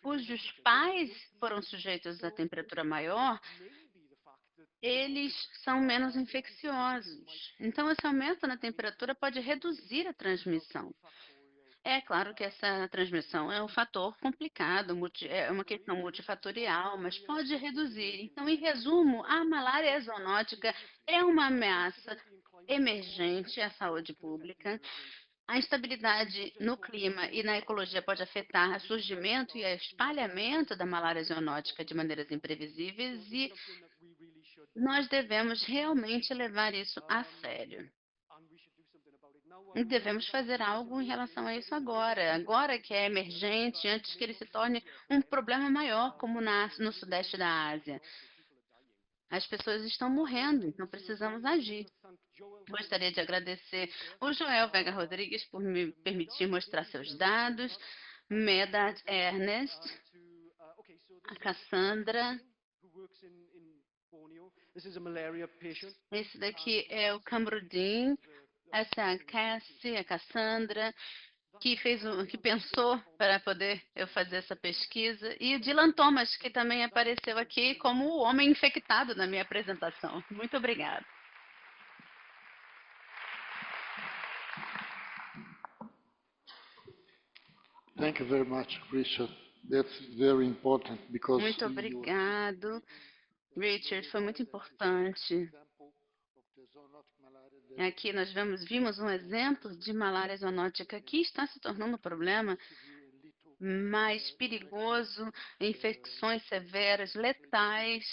cujos pais foram sujeitos a temperatura maior, eles são menos infecciosos. Então, esse aumento na temperatura pode reduzir a transmissão. É claro que essa transmissão é um fator complicado, é uma questão multifatorial, mas pode reduzir. Então, em resumo, a malária zoonótica é uma ameaça emergente à saúde pública. A instabilidade no clima e na ecologia pode afetar o surgimento e o espalhamento da malária zoonótica de maneiras imprevisíveis e nós devemos realmente levar isso a sério. E devemos fazer algo em relação a isso agora que é emergente, antes que ele se torne um problema maior, como no sudeste da Ásia. As pessoas estão morrendo, então precisamos agir. Gostaria de agradecer o Joel Vega Rodrigues por me permitir mostrar seus dados, Medad Ernest, a Cassandra. Esse daqui é o Cambrudin, essa é a Cassie, a Cassandra. que pensou para poder eu fazer essa pesquisa, e o Dylan Thomas, que também apareceu aqui como o homem infectado na minha apresentação. Muito obrigada. Thank you very much, Richard. That's very important because Muito obrigado, Richard. Foi muito importante. Aqui nós vimos um exemplo de malária zoonótica que está se tornando um problema mais perigoso, infecções severas, letais,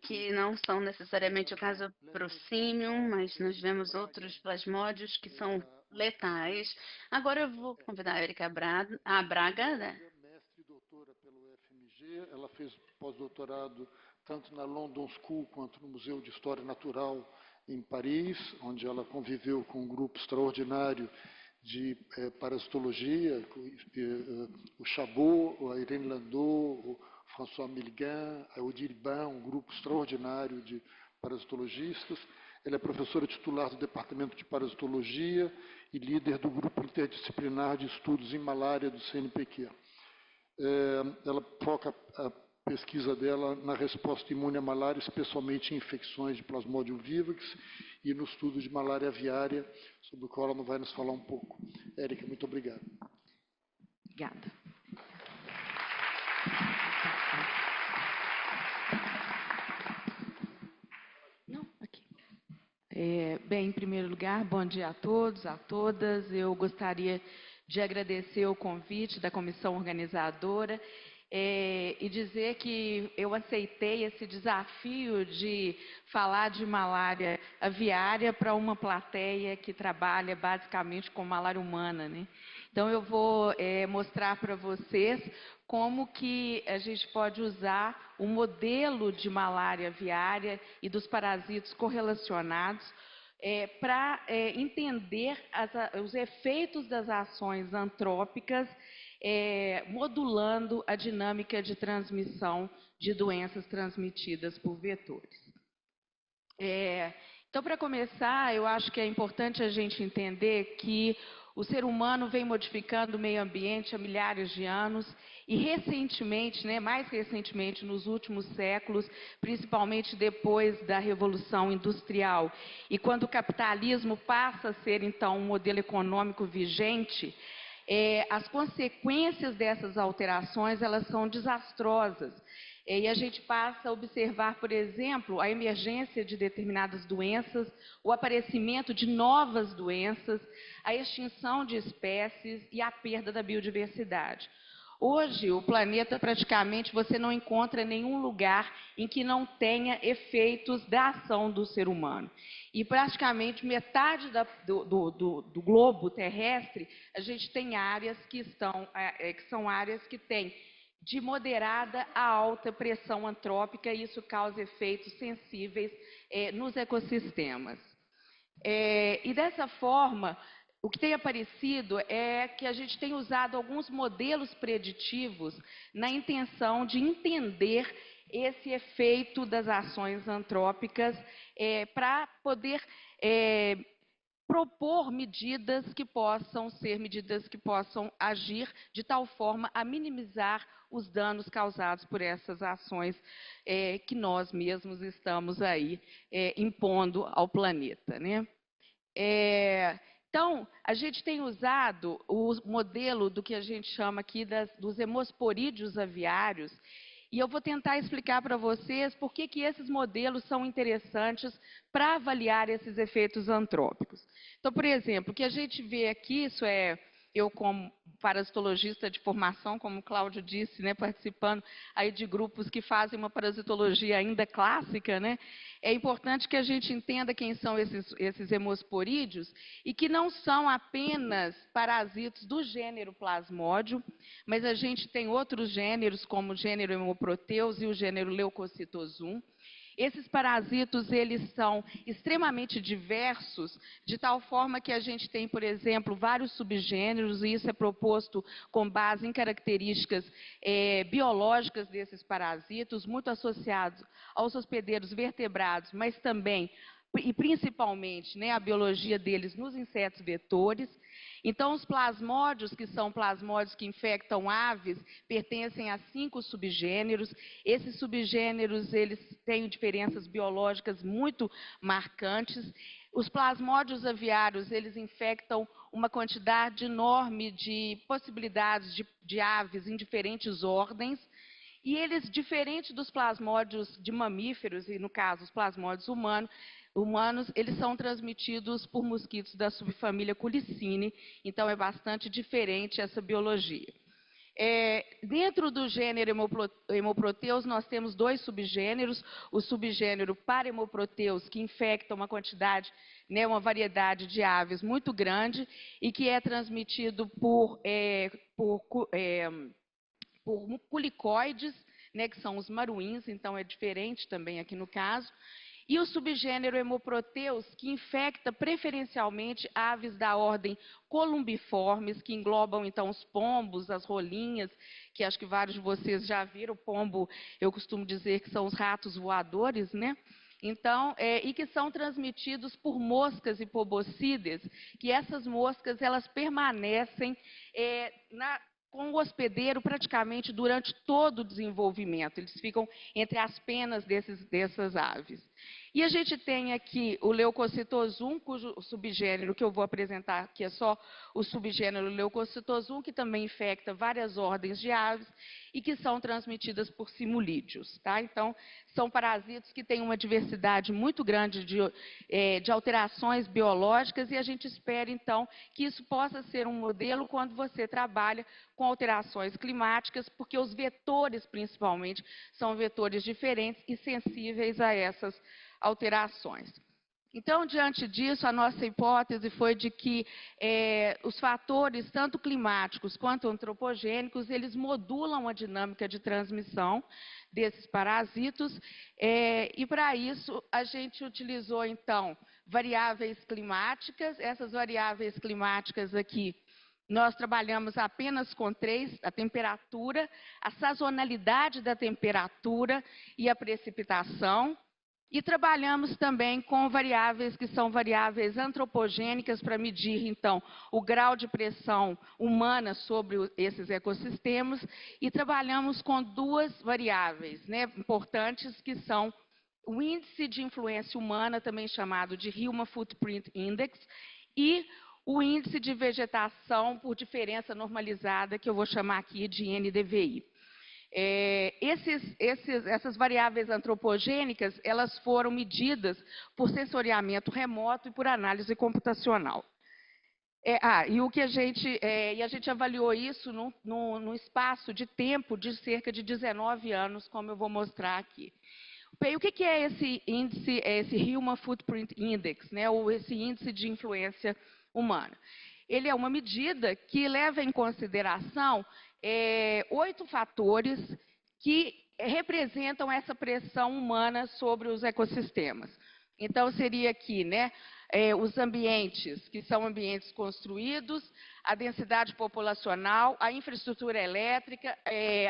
que não são necessariamente o caso prosimium, mas nós vemos outros plasmódios que são letais. Agora eu vou convidar a Erika Braga, né? Mestre e doutora pelo FMG, ela fez pós-doutorado tanto na London School quanto no Museu de História Natural em Paris, onde ela conviveu com um grupo extraordinário de parasitologia, o Chabot, a Irene Landau, o François Milgan, a Odile Ban, um grupo extraordinário de parasitologistas. Ela é professora titular do Departamento de Parasitologia e líder do Grupo Interdisciplinar de Estudos em Malária do CNPq. Ela foca a pesquisa dela na resposta imune à malária, especialmente em infecções de Plasmodium vivax e no estudo de malária aviária, sobre o qual ela vai nos falar um pouco. Érica, muito obrigado. Obrigada. Não, aqui. Bem, em primeiro lugar, bom dia a todos, a todas. Eu gostaria de agradecer o convite da comissão organizadora e dizer que eu aceitei esse desafio de falar de malária aviária para uma plateia que trabalha basicamente com malária humana, né? Então, eu vou mostrar para vocês como que a gente pode usar o modelo de malária aviária e dos parasitos correlacionados para entender os efeitos das ações antrópicas, modulando a dinâmica de transmissão de doenças transmitidas por vetores. Então, para começar, eu acho que é importante a gente entender que o ser humano vem modificando o meio ambiente há milhares de anos e recentemente, mais recentemente, nos últimos séculos, principalmente depois da Revolução Industrial, e quando o capitalismo passa a ser, então, um modelo econômico vigente, as consequências dessas alterações, elas são desastrosas. E a gente passa a observar, por exemplo, a emergência de determinadas doenças, o aparecimento de novas doenças, a extinção de espécies e a perda da biodiversidade. Hoje, o planeta, praticamente, você não encontra nenhum lugar em que não tenha efeitos da ação do ser humano. E, praticamente, metade do globo terrestre, a gente tem áreas que são áreas que têm de moderada a alta pressão antrópica, e isso causa efeitos sensíveis nos ecossistemas. E dessa forma, o que tem aparecido é que a gente tem usado alguns modelos preditivos na intenção de entender esse efeito das ações antrópicas para poder propor medidas que possam agir de tal forma a minimizar os danos causados por essas ações que nós mesmos estamos aí impondo ao planeta, né? Então, a gente tem usado o modelo do que a gente chama aqui dos hemosporídeos aviários, e eu vou tentar explicar para vocês por que esses modelos são interessantes para avaliar esses efeitos antrópicos. Então, por exemplo, o que a gente vê aqui, isso eu como parasitologista de formação, como o Cláudio disse, participando aí de grupos que fazem uma parasitologia ainda clássica, é importante que a gente entenda quem são esses hemosporídeos e que não são apenas parasitos do gênero Plasmodium, mas a gente tem outros gêneros, como o gênero Hemoproteus e o gênero Leucocitosum. Esses parasitos, eles são extremamente diversos, de tal forma que a gente tem, por exemplo, vários subgêneros, e isso é proposto com base em características biológicas desses parasitos, muito associados aos hospedeiros vertebrados, mas também e principalmente, né, a biologia deles nos insetos vetores. Então, os plasmódios, que são plasmódios que infectam aves, pertencem a 5 subgêneros. Esses subgêneros, eles têm diferenças biológicas muito marcantes. Os plasmódios aviários, eles infectam uma quantidade enorme de possibilidades de aves em diferentes ordens. E eles, diferente dos plasmódios de mamíferos, e no caso os plasmódios humanos, eles são transmitidos por mosquitos da subfamília Culicine, então é bastante diferente essa biologia. Dentro do gênero Hemoproteus, nós temos 2 subgêneros, o subgênero Parahemoproteus, que infecta uma quantidade, né, uma variedade de aves muito grande, e que é transmitido por culicoides, né, que são os maruins, então é diferente também aqui no caso. E o subgênero Hemoproteus, que infecta preferencialmente aves da ordem columbiformes, que englobam então os pombos, as rolinhas, que acho que vários de vocês já viram. O pombo, eu costumo dizer que são os ratos voadores, né? Então, e que são transmitidos por moscas e pobocídeos, que essas moscas elas permanecem com o hospedeiro praticamente durante todo o desenvolvimento. Eles ficam entre as penas dessas aves. E a gente tem aqui o Leucocitosum, cujo subgênero que eu vou apresentar aqui é só o subgênero Leucocitosum, que também infecta várias ordens de aves e que são transmitidas por simulídeos. Tá? Então, são parasitas que têm uma diversidade muito grande de alterações biológicas e a gente espera, então, que isso possa ser um modelo quando você trabalha com alterações climáticas, porque os vetores, principalmente, são vetores diferentes e sensíveis a essas alterações. Então, diante disso, a nossa hipótese foi de que os fatores, tanto climáticos quanto antropogênicos, eles modulam a dinâmica de transmissão desses parasitos, e para isso a gente utilizou, então, variáveis climáticas. Essas variáveis climáticas aqui, nós trabalhamos apenas com 3, a temperatura, a sazonalidade da temperatura e a precipitação. E trabalhamos também com variáveis que são variáveis antropogênicas para medir, então, o grau de pressão humana sobre esses ecossistemas. E trabalhamos com 2 variáveis, né, importantes, que são o índice de influência humana, também chamado de Human Footprint Index, e o índice de vegetação por diferença normalizada, que eu vou chamar aqui de NDVI. Essas variáveis antropogênicas, elas foram medidas por sensoriamento remoto e por análise computacional. E a gente avaliou isso num espaço de tempo de cerca de 19 anos, como eu vou mostrar aqui. Bem, o que é esse índice, esse Human Footprint Index, né, ou esse índice de influência humana? Ele é uma medida que leva em consideração 8 fatores que representam essa pressão humana sobre os ecossistemas. Então, seria aqui, né, os ambientes, que são ambientes construídos, a densidade populacional, a infraestrutura elétrica,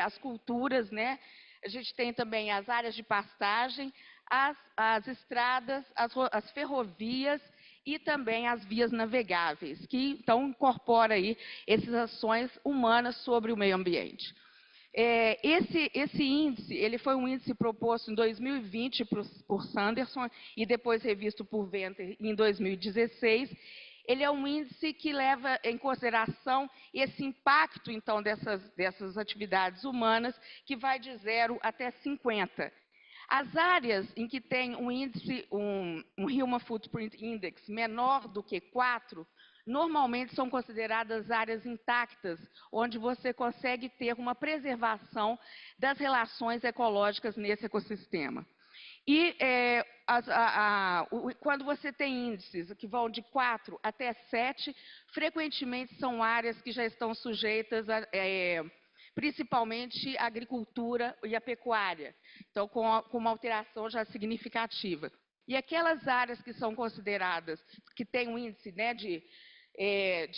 as culturas, né? A gente tem também as áreas de pastagem, as estradas, as ferrovias e também as vias navegáveis, que então incorpora aí essas ações humanas sobre o meio ambiente. Esse índice, ele foi um índice proposto em 2020 por Sanderson e depois revisto por Venter em 2016. Ele é um índice que leva em consideração esse impacto, então, dessas atividades humanas, que vai de 0 até 50. As áreas em que tem um índice, um Human Footprint Index menor do que 4, normalmente são consideradas áreas intactas, onde você consegue ter uma preservação das relações ecológicas nesse ecossistema. E quando você tem índices que vão de 4 até 7, frequentemente são áreas que já estão sujeitas a principalmente a agricultura e a pecuária, então com uma alteração já significativa. E aquelas áreas que são consideradas, que têm um índice, né, de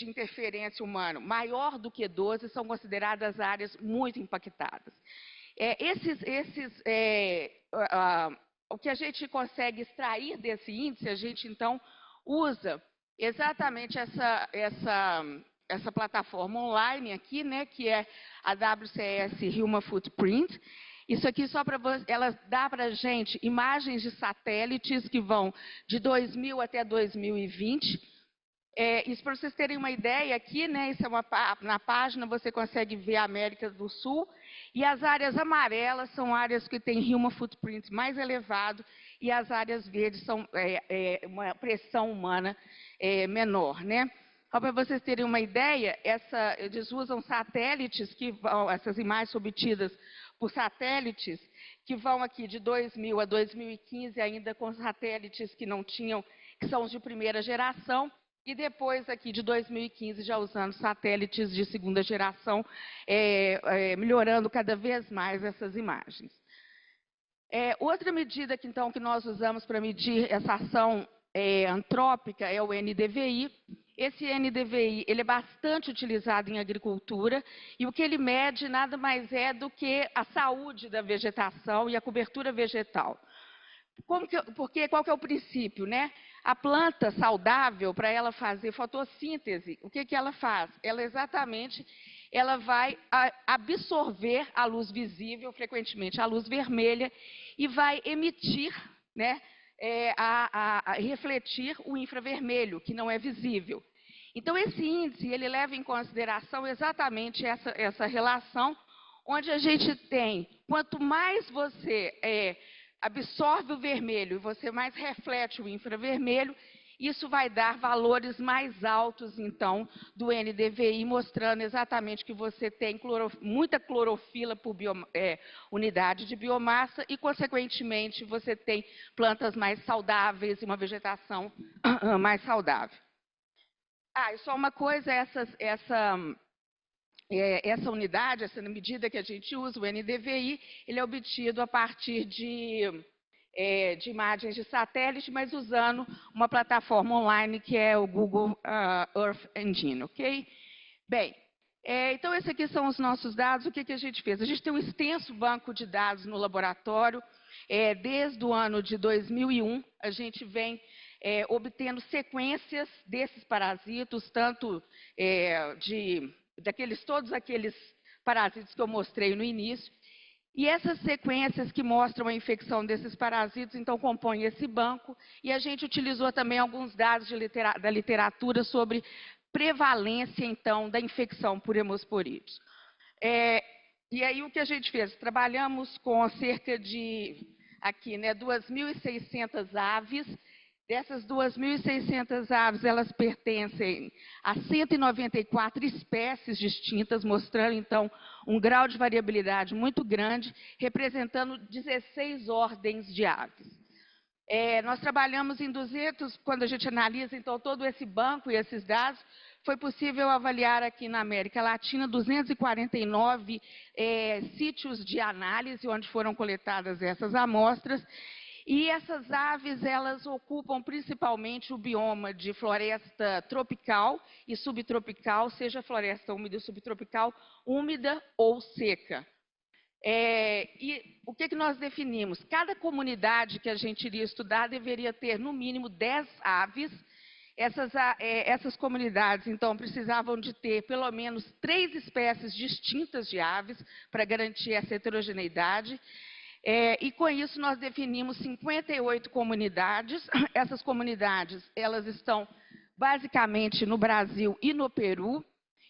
interferência humana maior do que 12, são consideradas áreas muito impactadas. o que a gente consegue extrair desse índice, a gente, então, usa exatamente essa plataforma online aqui, né, que é a WCS Human Footprint. Isso aqui só para ela dá para a gente imagens de satélites que vão de 2000 até 2020. Isso para vocês terem uma ideia aqui, né? Isso é na página você consegue ver a América do Sul. E as áreas amarelas são áreas que têm Human Footprint mais elevado e as áreas verdes são uma pressão humana menor, né? Só para vocês terem uma ideia, eles usam satélites que vão, essas imagens obtidas por satélites que vão aqui de 2000 a 2015 ainda com satélites que não tinham, que são os de primeira geração. E depois, aqui de 2015, já usando satélites de segunda geração, melhorando cada vez mais essas imagens. Outra medida que, então, que nós usamos para medir essa ação antrópica é o NDVI. Esse NDVI ele é bastante utilizado em agricultura e o que ele mede nada mais é do que a saúde da vegetação e a cobertura vegetal. Porque qual que é o princípio, né? A planta saudável, para ela fazer fotossíntese, o que ela faz? Ela vai absorver a luz visível, frequentemente a luz vermelha, e vai emitir, né, refletir o infravermelho, que não é visível. Então, esse índice, ele leva em consideração exatamente essa relação, onde a gente tem, quanto mais você absorve o vermelho e você mais reflete o infravermelho, isso vai dar valores mais altos, então, do NDVI, mostrando exatamente que você tem muita clorofila por unidade de biomassa e, consequentemente, você tem plantas mais saudáveis e uma vegetação mais saudável. E só uma coisa, essa unidade, essa medida que a gente usa, o NDVI, ele é obtido a partir de imagens de satélite, mas usando uma plataforma online que é o Google Earth Engine, ok? Bem, então esses aqui são os nossos dados. O que a gente fez? A gente tem um extenso banco de dados no laboratório. Desde o ano de 2001, a gente vem obtendo sequências desses parasitos, tanto todos aqueles parasitos que eu mostrei no início. E essas sequências que mostram a infecção desses parasitos, então, compõem esse banco. E a gente utilizou também alguns dados da literatura sobre prevalência, então, da infecção por hemosporídeos. E aí, o que a gente fez? Trabalhamos com cerca de, aqui, né, 2.600 aves. Dessas 2.600 aves, elas pertencem a 194 espécies distintas, mostrando, então, um grau de variabilidade muito grande, representando 16 ordens de aves. Nós trabalhamos em 200, quando a gente analisa, então, todo esse banco e esses dados, foi possível avaliar aqui na América Latina 249 sítios de análise, onde foram coletadas essas amostras. E essas aves, elas ocupam principalmente o bioma de floresta tropical e subtropical, seja floresta úmida e subtropical, úmida ou seca. E o que nós definimos? Cada comunidade que a gente iria estudar deveria ter, no mínimo, 10 aves. Essas comunidades, então, precisavam de ter pelo menos 3 espécies distintas de aves para garantir essa heterogeneidade. E com isso nós definimos 58 comunidades. Essas comunidades, elas estão basicamente no Brasil e no Peru,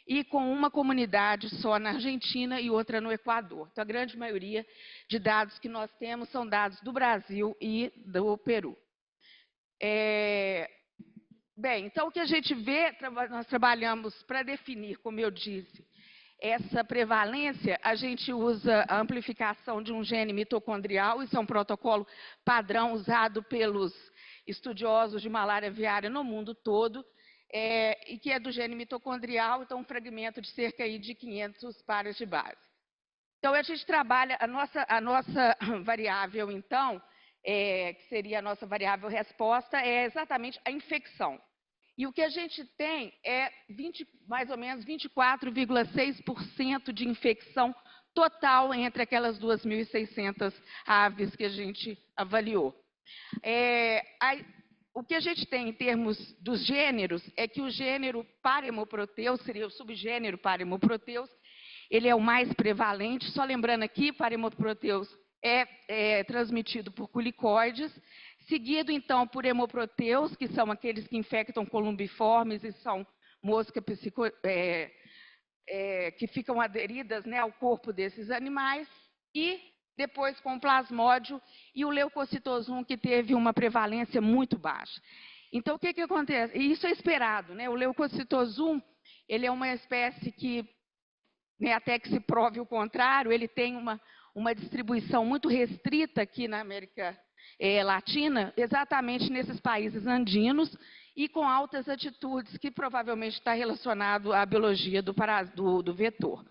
e com uma comunidade só na Argentina e outra no Equador. Então, a grande maioria de dados que nós temos são dados do Brasil e do Peru. Bem, então o que a gente vê, nós trabalhamos para definir, como eu disse, essa prevalência, a gente usa a amplificação de um gene mitocondrial. Isso é um protocolo padrão usado pelos estudiosos de malária aviária no mundo todo, e que é do gene mitocondrial, então um fragmento de cerca aí de 500 pares de base. Então, a gente trabalha, a nossa variável, então, que seria a nossa variável resposta, é exatamente a infecção. E o que a gente tem é mais ou menos 24,6% de infecção total entre aquelas 2.600 aves que a gente avaliou. O que a gente tem em termos dos gêneros é que o gênero Paremoproteus, seria o subgênero Paremoproteus, ele é o mais prevalente. Só lembrando aqui, Paremoproteus é transmitido por culicoides, seguido então por Hemoproteus, que são aqueles que infectam columbiformes e são moscas que ficam aderidas, né, ao corpo desses animais, e depois com o plasmódio e o leucocitosum, que teve uma prevalência muito baixa. Então, o que acontece? E isso é esperado, né? O leucocitosum, ele é uma espécie que, né, até que se prove o contrário, ele tem uma distribuição muito restrita aqui na América Latina, exatamente nesses países andinos, e com altas atitudes, que provavelmente está relacionado à biologia do vetor.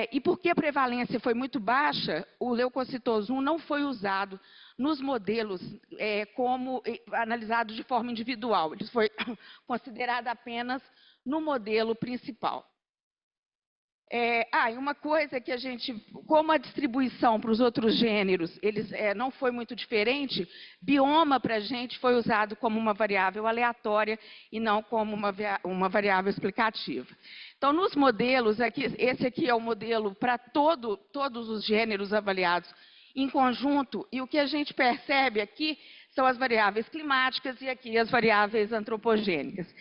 E porque a prevalência foi muito baixa, o leucocitosum não foi usado nos modelos como analisado de forma individual. Ele foi considerado apenas no modelo principal. E uma coisa que a gente, como a distribuição para os outros gêneros não foi muito diferente, bioma para a gente foi usado como uma variável aleatória e não como uma variável explicativa. Então, nos modelos, esse aqui é o modelo para todos os gêneros avaliados em conjunto, e o que a gente percebe aqui são as variáveis climáticas e aqui as variáveis antropogênicas.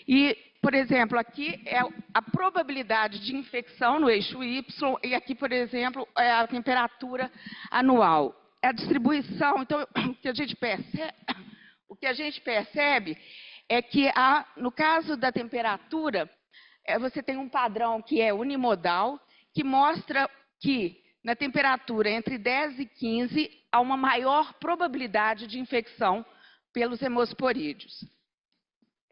E, por exemplo, aqui é a probabilidade de infecção no eixo Y, e aqui, por exemplo, é a temperatura anual. A distribuição, então, o que a gente percebe é que, no caso da temperatura, você tem um padrão que é unimodal, que mostra que, na temperatura entre 10 e 15, há uma maior probabilidade de infecção pelos hemosporídeos.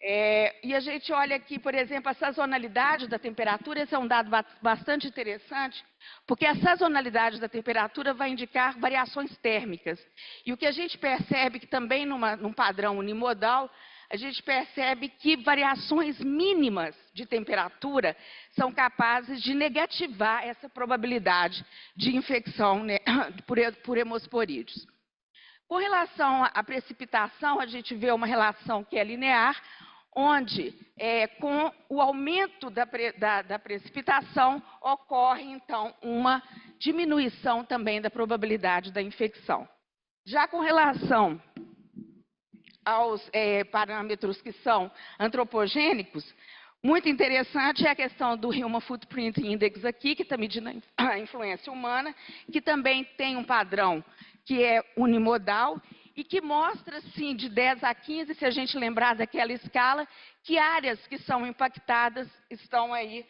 E a gente olha aqui, por exemplo, a sazonalidade da temperatura. Esse é um dado bastante interessante, porque a sazonalidade da temperatura vai indicar variações térmicas. E o que a gente percebe que também num padrão unimodal, a gente percebe que variações mínimas de temperatura são capazes de negativar essa probabilidade de infecção, né, por hemosporídeos. Com relação à precipitação, a gente vê uma relação que é linear, onde, com o aumento da precipitação, ocorre, então, uma diminuição também da probabilidade da infecção. Já com relação aos parâmetros que são antropogênicos, muito interessante é a questão do Human Footprint Index aqui, que está medindo a influência humana, que também tem um padrão que é unimodal e que mostra, sim, de 10 a 15, se a gente lembrar daquela escala, que áreas que são impactadas estão aí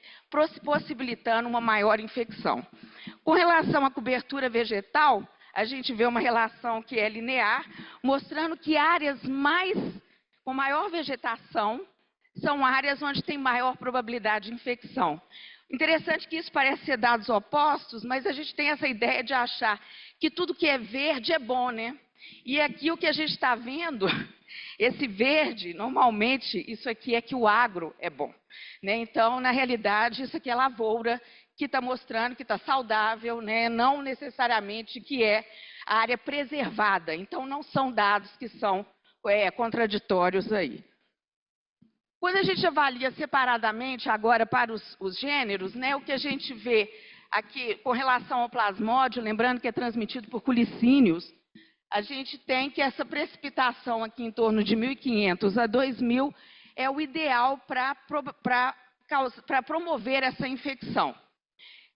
possibilitando uma maior infecção. Com relação à cobertura vegetal, a gente vê uma relação que é linear, mostrando que áreas com maior vegetação são áreas onde tem maior probabilidade de infecção. Interessante que isso parece ser dados opostos, mas a gente tem essa ideia de achar que tudo que é verde é bom, né? E aqui o que a gente está vendo, esse verde, normalmente, isso aqui é que o agro é bom, né? Então, na realidade, isso aqui é lavoura, que está mostrando que está saudável, né? Não necessariamente que é a área preservada. Então, não são dados que são contraditórios aí. Quando a gente avalia separadamente agora para os gêneros, né, o que a gente vê aqui com relação ao plasmódio, lembrando que é transmitido por culicínios, a gente tem que essa precipitação aqui em torno de 1.500 a 2.000 é o ideal para promover essa infecção.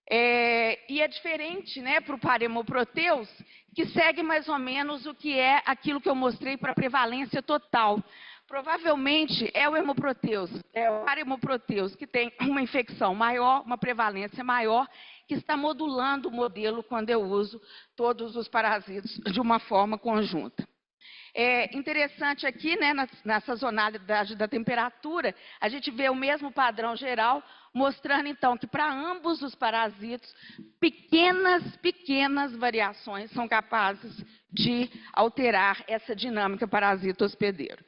E é diferente, né, para o Paremoproteus, que segue mais ou menos o que é aquilo que eu mostrei para a prevalência total. Provavelmente é o Hemoproteus, é o Paremoproteus, que tem uma infecção maior, uma prevalência maior, que está modulando o modelo quando eu uso todos os parasitos de uma forma conjunta. Interessante aqui, né, na sazonalidade da temperatura, a gente vê o mesmo padrão geral, mostrando então que para ambos os parasitos, pequenas variações são capazes de alterar essa dinâmica parasito hospedeiro.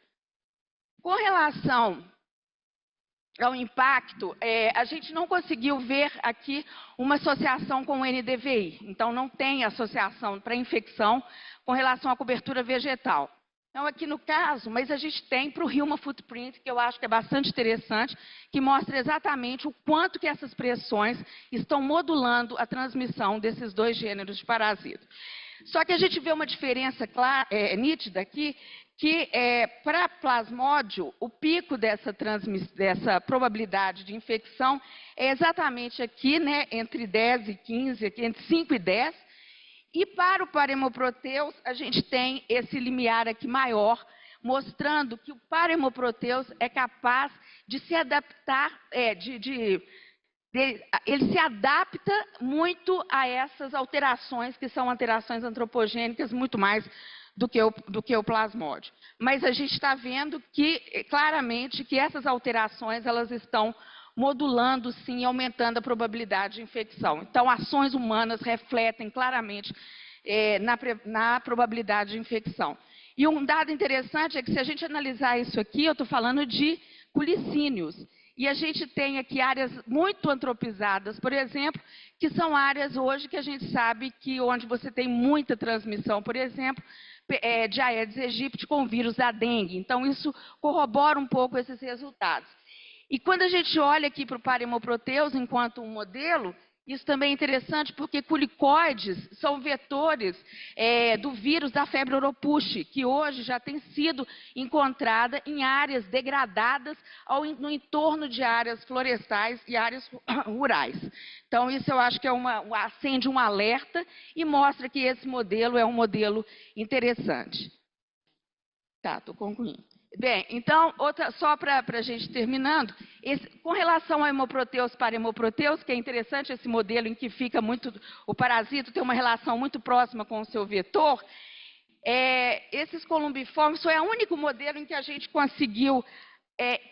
Com relação ao impacto, a gente não conseguiu ver aqui uma associação com o NDVI. Então, não tem associação para infecção com relação à cobertura vegetal. Então, aqui no caso, mas a gente tem para o Human Footprint, que eu acho que é bastante interessante, que mostra exatamente o quanto que essas pressões estão modulando a transmissão desses dois gêneros de parasito. Só que a gente vê uma diferença nítida aqui, que para plasmódio, o pico dessa probabilidade de infecção é exatamente aqui, né, entre 10 e 15, aqui, entre 5 e 10, e para o Parhemoproteus, a gente tem esse limiar aqui maior, mostrando que o Parhemoproteus é capaz de se adaptar, ele se adapta muito a essas alterações, que são alterações antropogênicas, muito mais do que o plasmódio. Mas a gente está vendo que, claramente, que essas alterações elas estão modulando, sim, aumentando a probabilidade de infecção. Então, ações humanas refletem claramente na probabilidade de infecção. E um dado interessante é que, se a gente analisar isso aqui, eu estou falando de culicínios. E a gente tem aqui áreas muito antropizadas, por exemplo, que são áreas hoje que a gente sabe que onde você tem muita transmissão, por exemplo, de Aedes aegypti com vírus da dengue. Então, isso corrobora um pouco esses resultados. E quando a gente olha aqui para o Parhemoproteus enquanto um modelo, isso também é interessante porque culicoides são vetores do vírus da febre oropouche, que hoje já tem sido encontrada em áreas degradadas no entorno de áreas florestais e áreas rurais. Então, isso eu acho que acende um alerta e mostra que esse modelo é um modelo interessante. Tá, estou concluindo. Bem, então, só para a gente terminando, com relação ao Hemoproteus para Hemoproteus, que é interessante esse modelo em que fica muito, o parasito tem uma relação muito próxima com o seu vetor, esses columbiformes foi o único modelo em que a gente conseguiu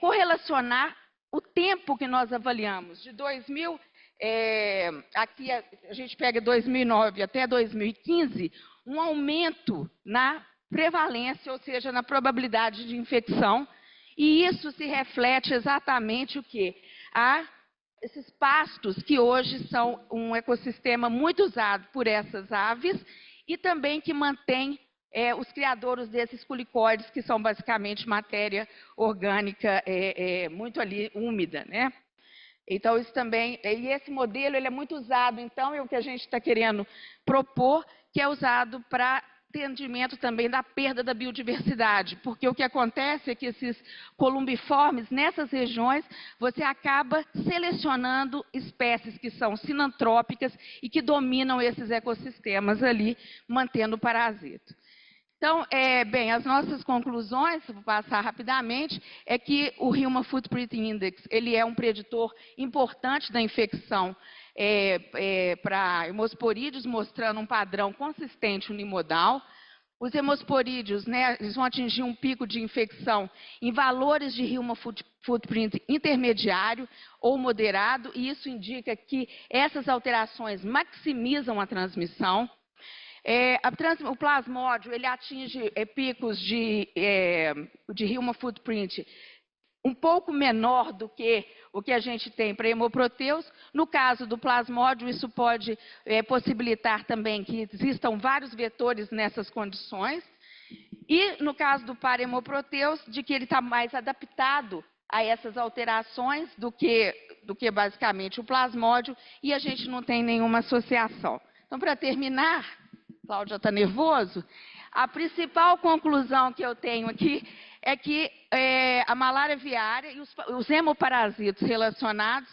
correlacionar o tempo que nós avaliamos, de 2000, aqui a gente pega 2009 até 2015, um aumento na prevalência, ou seja, na probabilidade de infecção, e isso se reflete exatamente o quê? Esses pastos que hoje são um ecossistema muito usado por essas aves e também que mantém os criadouros desses culicoides, que são basicamente matéria orgânica muito ali úmida, né? Então, isso também, e esse modelo ele é muito usado, então, é o que a gente está querendo propor, que é usado para entendimento também da perda da biodiversidade, porque o que acontece é que esses columbiformes, nessas regiões, você acaba selecionando espécies que são sinantrópicas e que dominam esses ecossistemas ali, mantendo o parasito. Então, bem, as nossas conclusões, vou passar rapidamente, é que o Human Footprint Index ele é um preditor importante da infecção para hemosporídeos, mostrando um padrão consistente unimodal. Os hemosporídeos, né, eles vão atingir um pico de infecção em valores de Human Footprint intermediário ou moderado, e isso indica que essas alterações maximizam a transmissão. O plasmódio ele atinge picos de Human Footprint um pouco menor do que o que a gente tem para hemoproteus. No caso do plasmódio, isso pode possibilitar também que existam vários vetores nessas condições. E no caso do parhemoproteus, de que ele está mais adaptado a essas alterações do que basicamente o plasmódio, e a gente não tem nenhuma associação. Então, para terminar, Cláudia está nervoso, a principal conclusão que eu tenho aqui é que a malária aviária e os hemoparasitos relacionados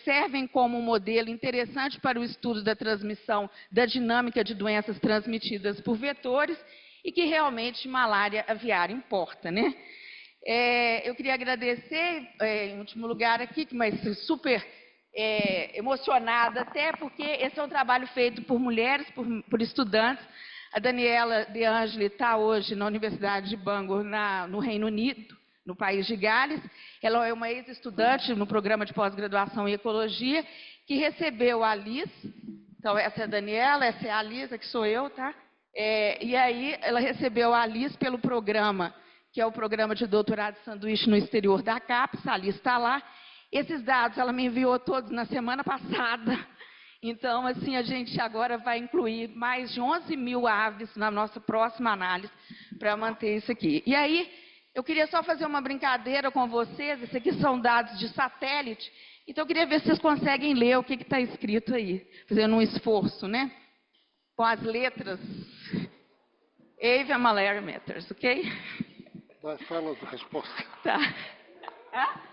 servem como um modelo interessante para o estudo da transmissão da dinâmica de doenças transmitidas por vetores e que realmente malária aviária importa, né? Eu queria agradecer, em último lugar aqui, mas super emocionada até, porque esse é um trabalho feito por mulheres, por estudantes. A Daniela De Angeli está hoje na Universidade de Bangor, no Reino Unido, no país de Gales. Ela é uma ex-estudante no programa de pós-graduação em Ecologia, que recebeu a Liz. Então, essa é a Daniela, essa é a Liz, que sou eu, tá? E aí, ela recebeu a Liz pelo programa que é o programa de doutorado de sanduíche no exterior da CAPES, a lista está lá. Esses dados ela me enviou todos na semana passada. Então, assim, a gente agora vai incluir mais de 11 mil aves na nossa próxima análise para manter isso aqui. E aí, eu queria só fazer uma brincadeira com vocês. Esses aqui são dados de satélite. Então, eu queria ver se vocês conseguem ler o que está escrito aí, fazendo um esforço, né? Com as letras Avian Malaria Matters, ok? Vai, fala a resposta. Tá.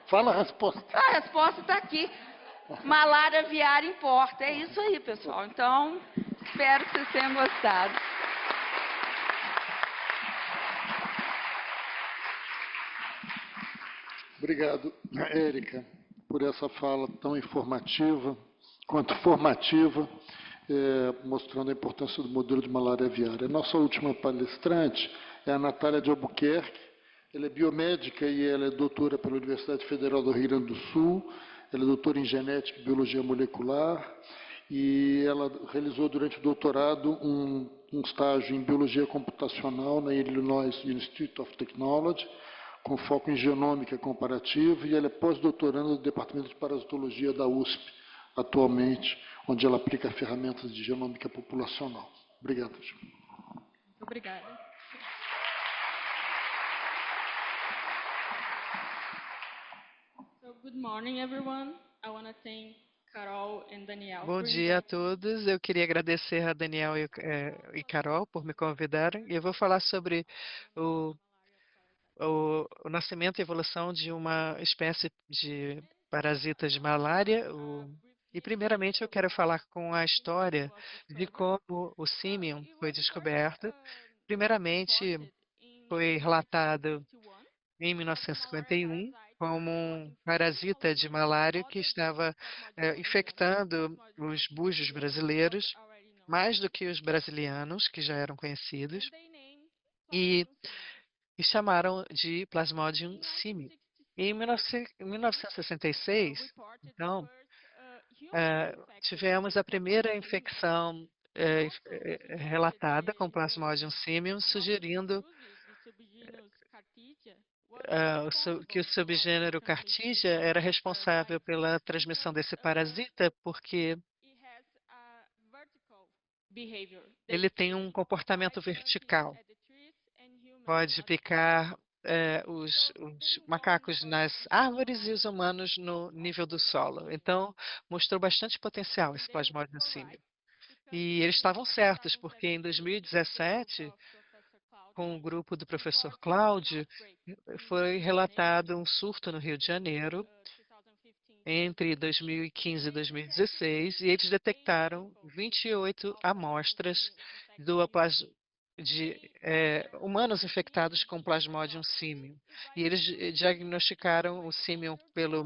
Fala a resposta. A resposta está aqui. Malária aviária importa. É isso aí, pessoal. Então, espero que vocês tenham gostado. Obrigado, Érica, por essa fala tão informativa quanto formativa, mostrando a importância do modelo de malária aviária. A nossa última palestrante é a Natália de Albuquerque. Ela é biomédica e ela é doutora pela Universidade Federal do Rio Grande do Sul. Ela é doutora em genética e biologia molecular. E ela realizou durante o doutorado um estágio em biologia computacional na Illinois Institute of Technology, com foco em genômica comparativa, e ela é pós-doutoranda do Departamento de Parasitologia da USP, atualmente, onde ela aplica ferramentas de genômica populacional. Obrigado, Ju. Muito obrigada. So, good morning, everyone. I want to thank Carol and Daniel Bom for dia a inviting me. todos. Eu queria agradecer a Daniel e Carol por me convidarem. E eu vou falar sobre o, o nascimento e evolução de uma espécie de parasita de malária. E, primeiramente, eu quero falar com a história de como o símium foi descoberto. Primeiramente, foi relatado em 1951 como um parasita de malária que estava infectando os búzios brasileiros, mais do que os brasilianos, que já eram conhecidos, e chamaram de Plasmodium simium. Em 1966, então, tivemos a primeira infecção relatada com Plasmodium simium, sugerindo que o subgênero Cartigia era responsável pela transmissão desse parasita, porque ele tem um comportamento vertical. Pode picar os macacos nas árvores e os humanos no nível do solo. Então, mostrou bastante potencial esse Plasmodium simium. E eles estavam certos, porque em 2017, com o grupo do professor Cláudio, foi relatado um surto no Rio de Janeiro entre 2015 e 2016, e eles detectaram 28 amostras de humanos infectados com Plasmodium simium. E eles diagnosticaram o simium pelo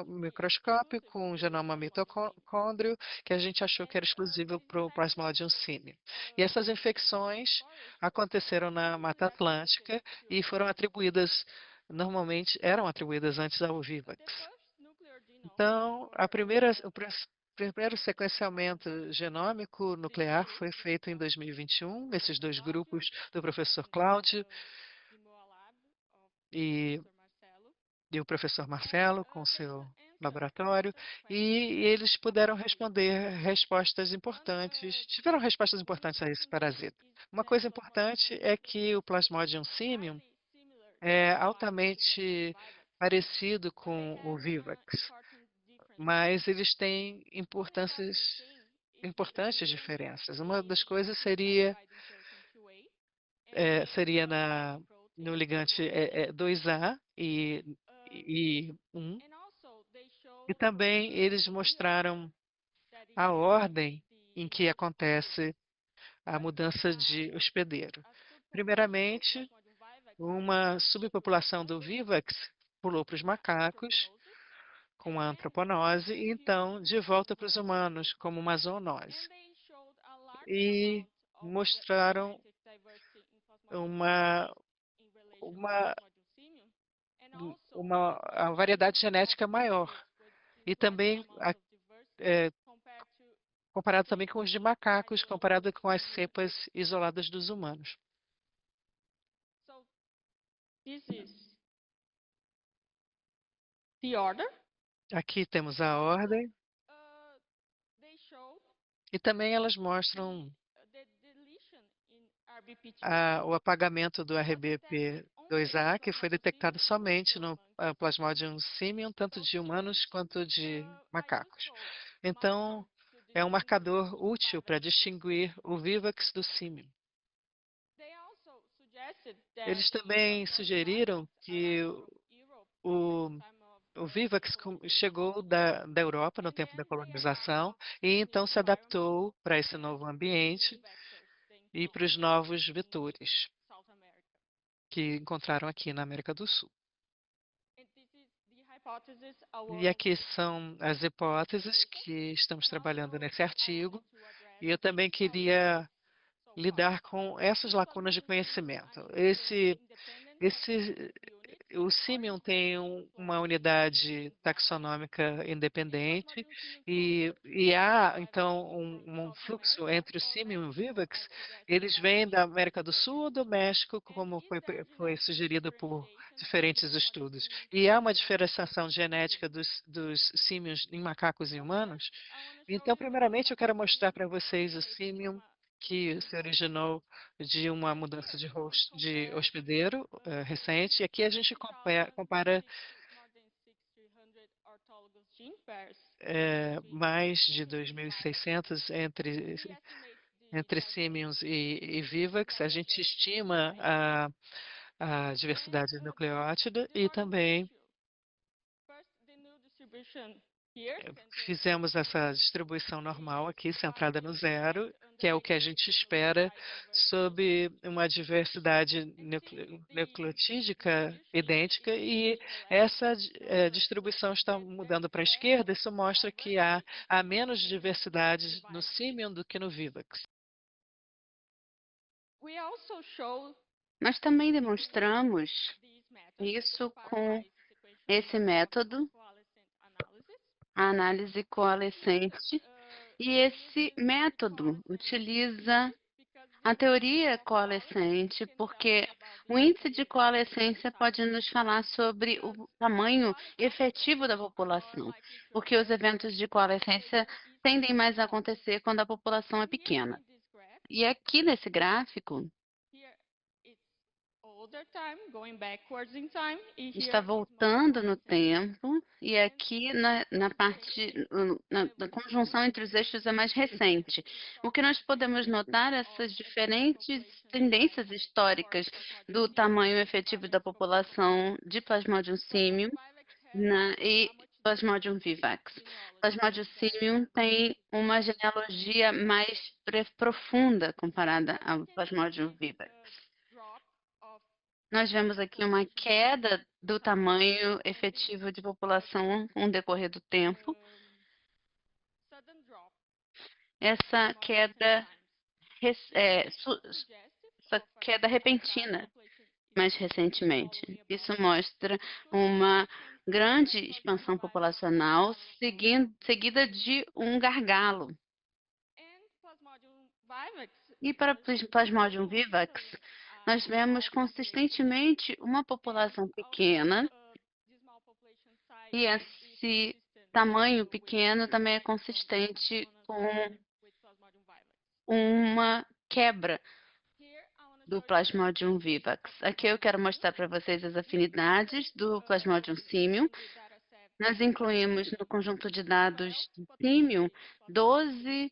microscópio com o genoma mitocôndrio, que a gente achou que era exclusivo para o Plasmodium simium. E essas infecções aconteceram na Mata Atlântica e foram atribuídas, normalmente eram atribuídas antes ao Vivax. Então, o primeiro sequenciamento genômico nuclear foi feito em 2021, nesses dois grupos do professor Cláudio e o professor Marcelo, com seu laboratório, e eles puderam responder respostas importantes, tiveram respostas importantes a esse parasita. Uma coisa importante é que o Plasmodium simium é altamente parecido com o Vivax, mas eles têm importantes diferenças. Uma das coisas seria no ligante 2A e 1, e também eles mostraram a ordem em que acontece a mudança de hospedeiro. Primeiramente, uma subpopulação do Vivax pulou para os macacos, com a antroponose, e então de volta para os humanos, como uma zoonose. E mostraram a variedade genética maior. E também, comparado também com os de macacos, comparado com as cepas isoladas dos humanos. This is the order. Aqui temos a ordem They show e também elas mostram the deletion in RBP2 o apagamento do RBP2A, que foi detectado somente no Plasmodium simium, tanto de humanos quanto de macacos. Então, é um marcador útil para distinguir o vivax do simium. Eles também sugeriram que o vivax chegou da Europa no tempo da colonização e então se adaptou para esse novo ambiente e para os novos vetores que encontraram aqui na América do Sul. E aqui são as hipóteses que estamos trabalhando nesse artigo, e eu também queria lidar com essas lacunas de conhecimento. O Simium tem uma unidade taxonômica independente e há, então, um fluxo entre o Simium e o Vivax. Eles vêm da América do Sul ou do México, como foi sugerido por diferentes estudos. E há uma diferenciação genética dos Simiums em macacos e humanos. Então, primeiramente, eu quero mostrar para vocês o Simium que se originou de uma mudança de hospedeiro recente. E aqui a gente compara mais de 2.600 entre Simians e Vivax. A gente estima a diversidade nucleótida e também fizemos essa distribuição normal aqui, centrada no zero, que é o que a gente espera sob uma diversidade nucleotídica idêntica, e essa distribuição está mudando para a esquerda. Isso mostra que há menos diversidade no Simium do que no Vivax. Nós também demonstramos isso com esse método, a análise coalescente, e esse método utiliza a teoria coalescente, porque o índice de coalescência pode nos falar sobre o tamanho efetivo da população, porque os eventos de coalescência tendem mais a acontecer quando a população é pequena. E aqui nesse gráfico, está voltando no tempo, e aqui na conjunção entre os eixos é mais recente. O que nós podemos notar é essas diferentes tendências históricas do tamanho efetivo da população de Plasmodium simium e Plasmodium vivax. Plasmodium simium tem uma genealogia mais profunda comparada ao Plasmodium vivax. Nós vemos aqui uma queda do tamanho efetivo de população com o decorrer do tempo. Essa queda repentina mais recentemente. Isso mostra uma grande expansão populacional seguida de um gargalo. E para Plasmodium vivax, nós vemos consistentemente uma população pequena, e esse tamanho pequeno também é consistente com uma quebra do Plasmodium vivax. Aqui eu quero mostrar para vocês as afinidades do Plasmodium simium. Nós incluímos no conjunto de dados simium 12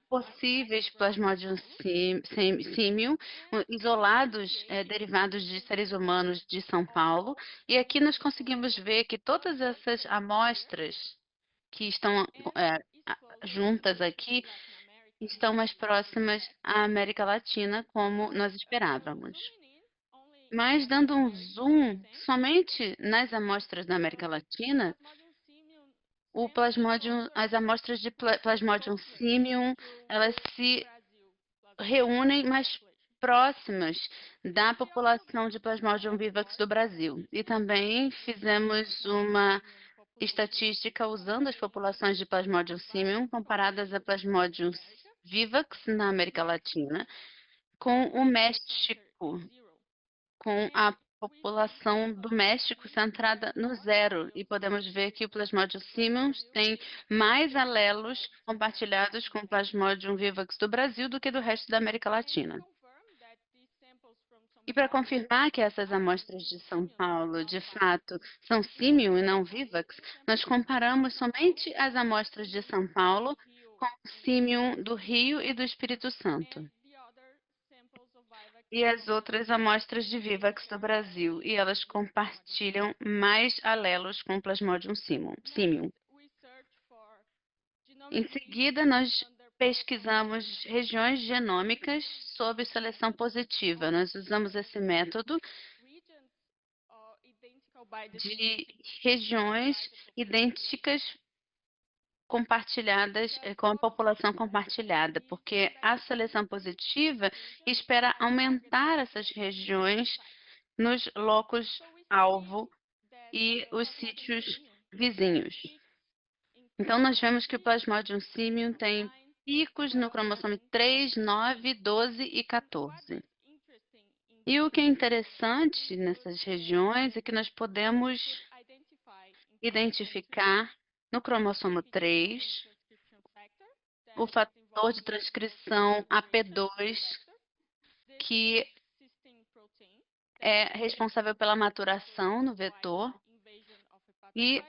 possíveis Plasmodium simium, isolados, derivados de seres humanos de São Paulo. E aqui nós conseguimos ver que todas essas amostras que estão juntas aqui estão mais próximas à América Latina, como nós esperávamos. Mas, dando um zoom somente nas amostras da América Latina, as amostras de Plasmodium simium, elas se reúnem mais próximas da população de Plasmodium vivax do Brasil. E também fizemos uma estatística usando as populações de Plasmodium simium comparadas a Plasmodium vivax na América Latina, com o México com a população do México centrada no zero. E podemos ver que o Plasmodium simians tem mais alelos compartilhados com o Plasmodium vivax do Brasil do que do resto da América Latina. E para confirmar que essas amostras de São Paulo, de fato, são símil e não vivax, nós comparamos somente as amostras de São Paulo com o símil do Rio e do Espírito Santo. E as outras amostras de vivax do Brasil, e elas compartilham mais alelos com o Plasmodium simium. Em seguida, nós pesquisamos regiões genômicas sob seleção positiva. Nós usamos esse método de regiões idênticas compartilhadas com a população compartilhada, porque a seleção positiva espera aumentar essas regiões nos locos alvo e os sítios vizinhos. Então, nós vemos que o Plasmodium simium tem picos no cromossomo 3, 9, 12 e 14. E o que é interessante nessas regiões é que nós podemos identificar no cromossomo 3 o fator de transcrição AP2, que é responsável pela maturação no vetor, e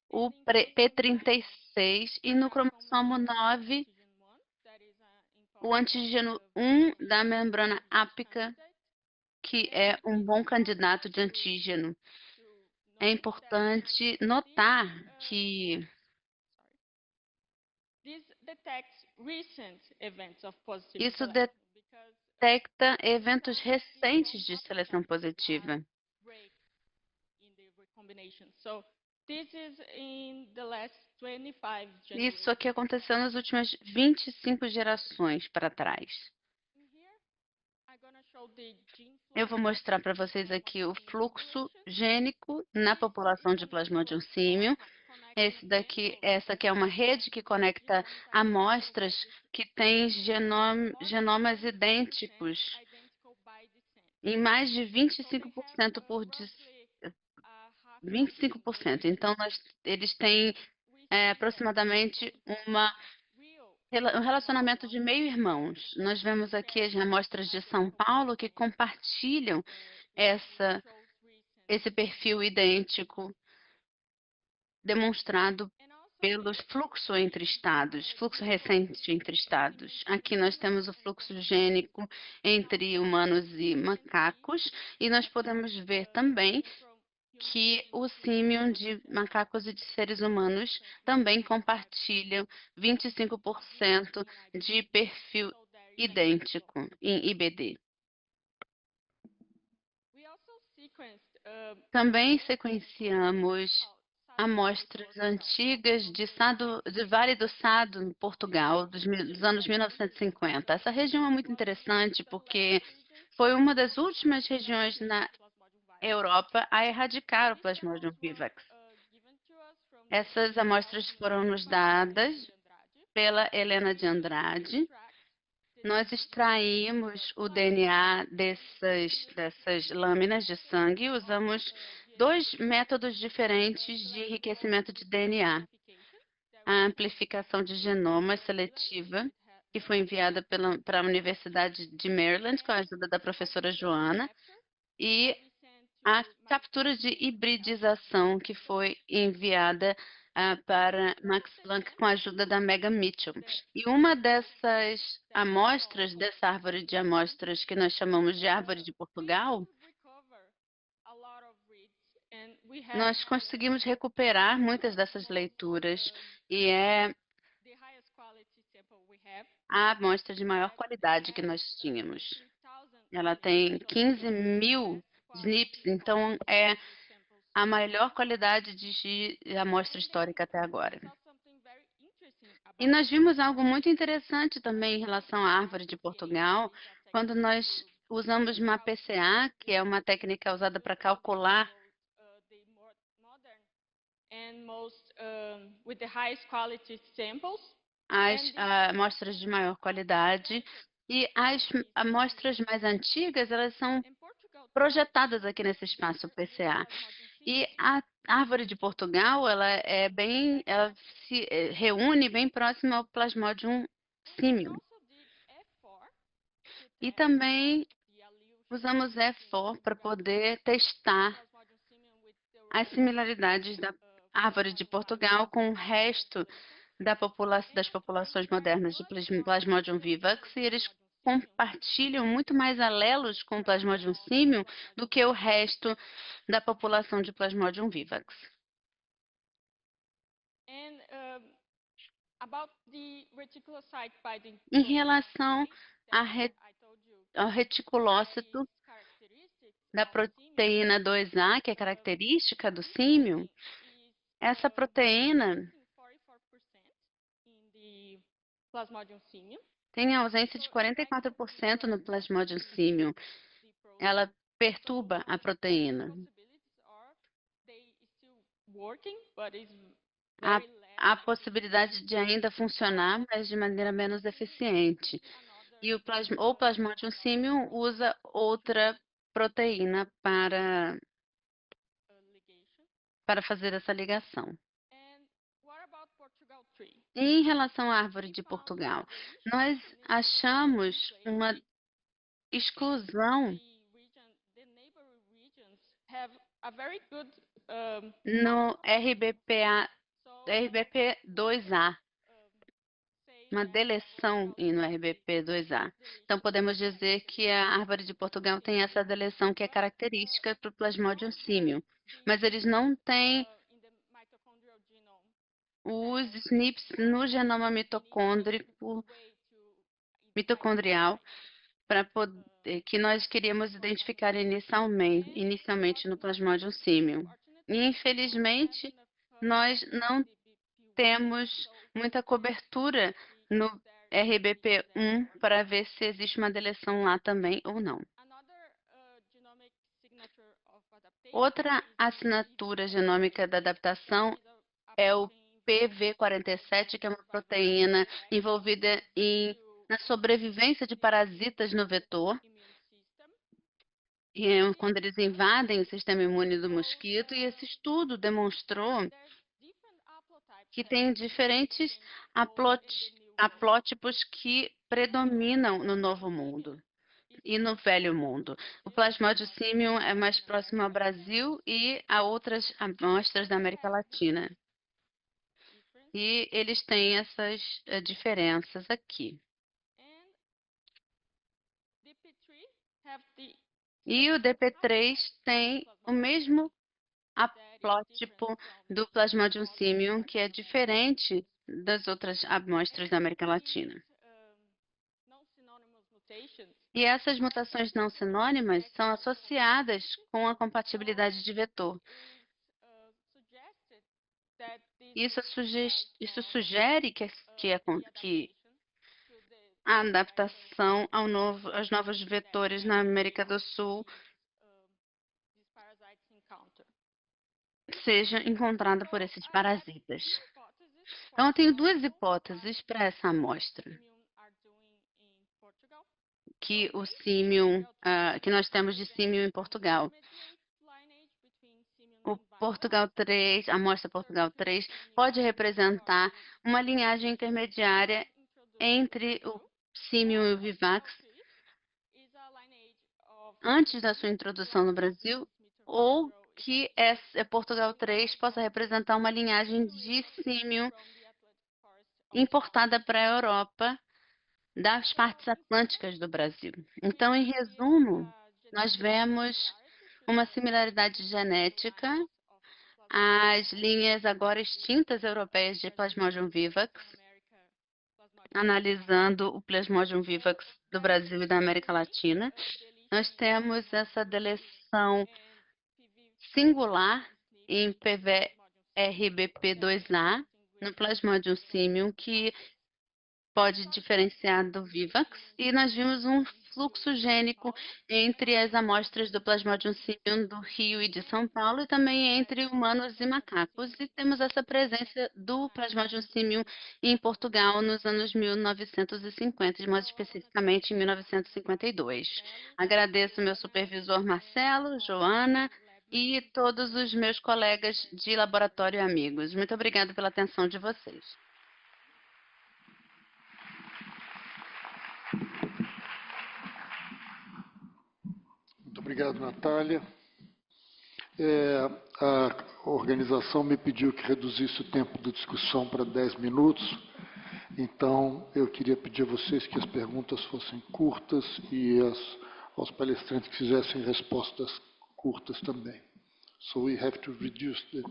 o P36, e no cromossomo 9, o antígeno 1 da membrana ápica, que é um bom candidato de antígeno. É importante notar que isso detecta eventos recentes de seleção positiva. Isso aqui aconteceu nas últimas 25 gerações para trás. Eu vou mostrar para vocês aqui o fluxo gênico na população de Plasmodium simium. Essa aqui é uma rede que conecta amostras que têm genomas idênticos em mais de 25% 25%. Então, eles têm aproximadamente um relacionamento de meio-irmãos. Nós vemos aqui as amostras de São Paulo que compartilham esse perfil idêntico demonstrado pelos fluxos entre estados, fluxo recente entre estados. Aqui nós temos o fluxo gênico entre humanos e macacos, e nós podemos ver também que o símium de macacos e de seres humanos também compartilham 25% de perfil idêntico em IBD. Também sequenciamos amostras antigas de Vale do Sado, em Portugal, dos anos 1950. Essa região é muito interessante porque foi uma das últimas regiões na Europa a erradicar o Plasmodium vivax. Essas amostras foram nos dadas pela Helena de Andrade. Nós extraímos o DNA dessas lâminas de sangue e usamos 2 métodos diferentes de enriquecimento de DNA. A amplificação de genoma seletiva, que foi enviada para a Universidade de Maryland, com a ajuda da professora Joana, e a captura de hibridização, que foi enviada para Max Planck com a ajuda da Megan Mitchell. E uma dessas amostras, dessa árvore de amostras que nós chamamos de árvore de Portugal, nós conseguimos recuperar muitas dessas leituras e é a amostra de maior qualidade que nós tínhamos. Ela tem 15.000 SNPs, então é a melhor qualidade de amostra histórica até agora. E nós vimos algo muito interessante também em relação à árvore de Portugal, quando nós usamos uma PCA, que é uma técnica usada para calcular as amostras de maior qualidade. E as amostras mais antigas, elas são projetadas aqui nesse espaço PCA. E a árvore de Portugal, ela se reúne bem próxima ao Plasmodium simium. E também usamos E4 para poder testar as similaridades da árvore de Portugal com o resto das populações modernas de Plasmodium vivax, e eles compartilham muito mais alelos com o Plasmodium simium do que o resto da população de Plasmodium vivax. Em relação ao reticulócito da proteína 2A, que é característica do símio, essa proteína tem a ausência de 44% no Plasmodium simium. Ela perturba a Há possibilidade de ainda funcionar, mas de maneira menos eficiente. E o Plasmodium simium usa outra proteína para fazer essa ligação. Em relação à árvore de Portugal, nós achamos uma exclusão no RBP2A, uma deleção no RBP2A. Então, podemos dizer que a árvore de Portugal tem essa deleção que é característica para o Plasmodium simium, mas eles não têm os SNPs no genoma mitocondrial que nós queríamos identificar inicialmente no Plasmodium simium. E, infelizmente, nós não temos muita cobertura no RBP1 para ver se existe uma deleção lá também ou não. Outra assinatura genômica da adaptação é o PV47, que é uma proteína envolvida na sobrevivência de parasitas no vetor, quando eles invadem o sistema imune do mosquito, e esse estudo demonstrou que tem diferentes haplótipos que predominam no Novo Mundo e no Velho Mundo. O Plasmodium simium é mais próximo ao Brasil e a outras amostras da América Latina. E eles têm essas diferenças aqui. E o DP3 tem o mesmo haplótipo do Plasmodium simium, que é diferente das outras amostras da América Latina. E essas mutações não sinônimas são associadas com a compatibilidade de vetor. Isso sugere que a adaptação aos novos vetores na América do Sul seja encontrada por esses parasitas. Então, eu tenho duas hipóteses para essa amostra que nós temos de símio em Portugal. A amostra Portugal 3 pode representar uma linhagem intermediária entre o símio e o vivax antes da sua introdução no Brasil, ou que Portugal 3 possa representar uma linhagem de símio importada para a Europa das partes atlânticas do Brasil. Então, em resumo, nós vemos uma similaridade genética às linhas agora extintas europeias de Plasmodium vivax, analisando o Plasmodium vivax do Brasil e da América Latina. Nós temos essa deleção singular em PVRBP2A no Plasmodium simium, que pode diferenciar do vivax, e nós vimos um fluxo gênico entre as amostras do Plasmodium simium do Rio e de São Paulo e também entre humanos e macacos. E temos essa presença do Plasmodium simium em Portugal nos anos 1950, mais especificamente em 1952. Agradeço meu supervisor Marcelo, Joana e todos os meus colegas de laboratório e amigos. Muito obrigada pela atenção de vocês. Muito obrigado, Natália. A organização me pediu que reduzisse o tempo de discussão para 10 minutos, então eu queria pedir a vocês que as perguntas fossem curtas e aos palestrantes que fizessem respostas curtas também. So we have to reduce the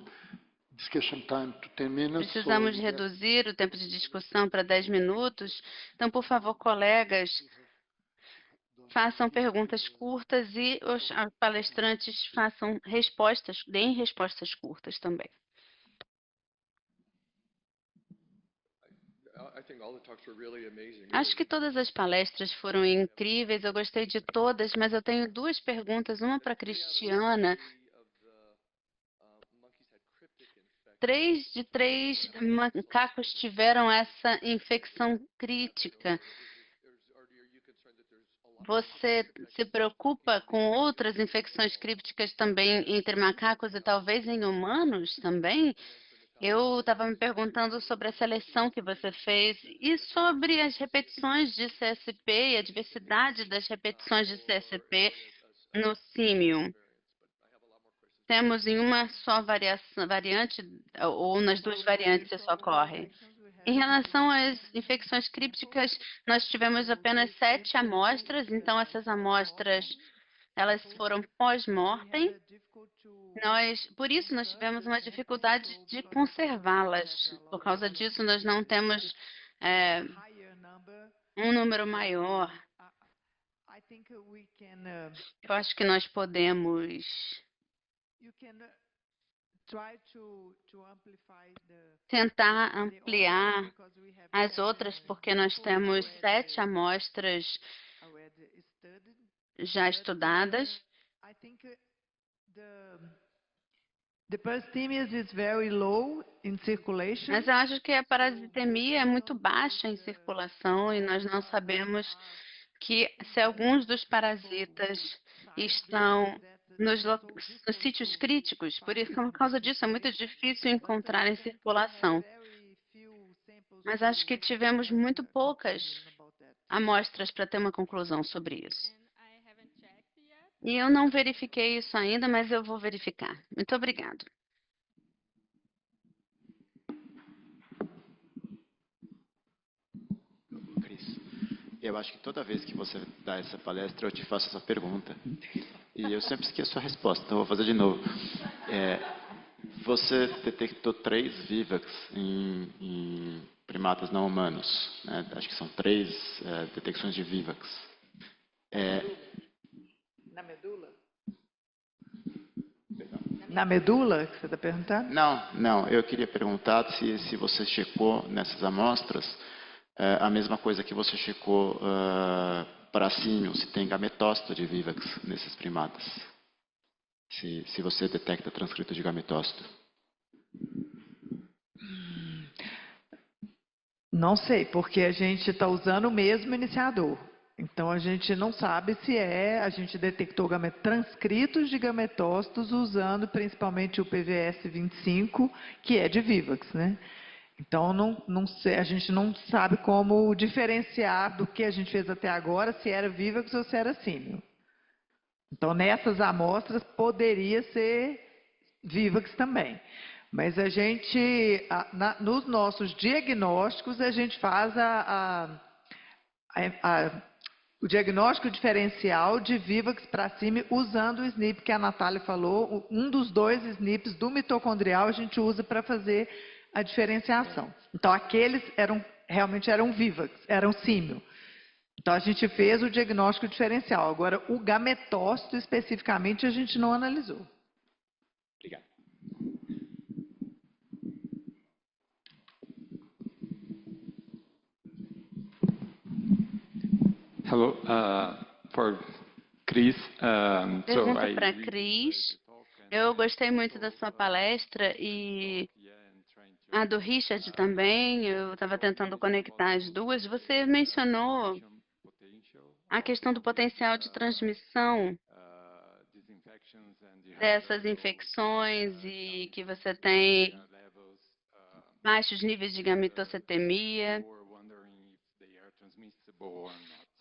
discussion time to 10 minutes. Precisamos reduzir o tempo de discussão para 10 minutos. Então, por favor, colegas, façam perguntas curtas e os palestrantes deem respostas curtas também. Acho que todas as palestras foram incríveis, eu gostei de todas, mas eu tenho duas perguntas, uma para a Cristiana. 3 de 3 macacos tiveram essa infecção crítica. Você se preocupa com outras infecções críticas também entre macacos e talvez em humanos também? Eu estava me perguntando sobre a seleção que você fez e sobre as repetições de CSP e a diversidade das repetições de CSP no símio. Temos em uma só variante ou nas duas variantes isso ocorre? Em relação às infecções crípticas, nós tivemos apenas 7 amostras, então essas amostras elas foram pós-mortem. Por isso, nós tivemos uma dificuldade de conservá-las. Por causa disso, nós não temos um número maior. Eu acho que nós podemos tentar ampliar as outras, porque nós temos 7 amostras já estudadas. Mas eu acho que a parasitemia é muito baixa em circulação e nós não sabemos se alguns dos parasitas estão nos sítios críticos. Por causa disso, é muito difícil encontrar em circulação. Mas acho que tivemos muito poucas amostras para ter uma conclusão sobre isso. E eu não verifiquei isso ainda, mas eu vou verificar. Muito obrigado. Cris, eu acho que toda vez que você dá essa palestra, eu te faço essa pergunta. E eu sempre esqueço a sua resposta, então eu vou fazer de novo. Você detectou 3 Vivax em primatas não humanos, né? Acho que são 3 detecções de Vivax. Na medula? Na medula, que você está perguntando? Não. Eu queria perguntar se você checou nessas amostras a mesma coisa que você checou para símio, se tem gametócito de Vivax nesses primatas. Se você detecta transcrito de gametócito. Não sei, porque a gente está usando o mesmo iniciador. Então, a gente não sabe se a gente detectou transcritos de gametócitos usando principalmente o PVS 25, que é de Vivax, né? Então, não sei, a gente não sabe como diferenciar do que a gente fez até agora, se era Vivax ou se era símio. Então, nessas amostras, poderia ser Vivax também. Mas a gente, nos nossos diagnósticos, a gente faz o diagnóstico diferencial de Vivax para símio usando o SNP que a Natália falou. Um dos 2 SNPs do mitocondrial a gente usa para fazer a diferenciação. Então, aqueles realmente eram Vivax, eram símio. Então, a gente fez o diagnóstico diferencial. Agora, o gametócito, especificamente, a gente não analisou. Obrigado. Hello. for Chris. Pergunta para Cris. Eu gostei muito da sua palestra e a do Richard também. Eu estava tentando conectar as duas. Você mencionou a questão do potencial de transmissão dessas infecções e que você tem baixos níveis de gametossetemia.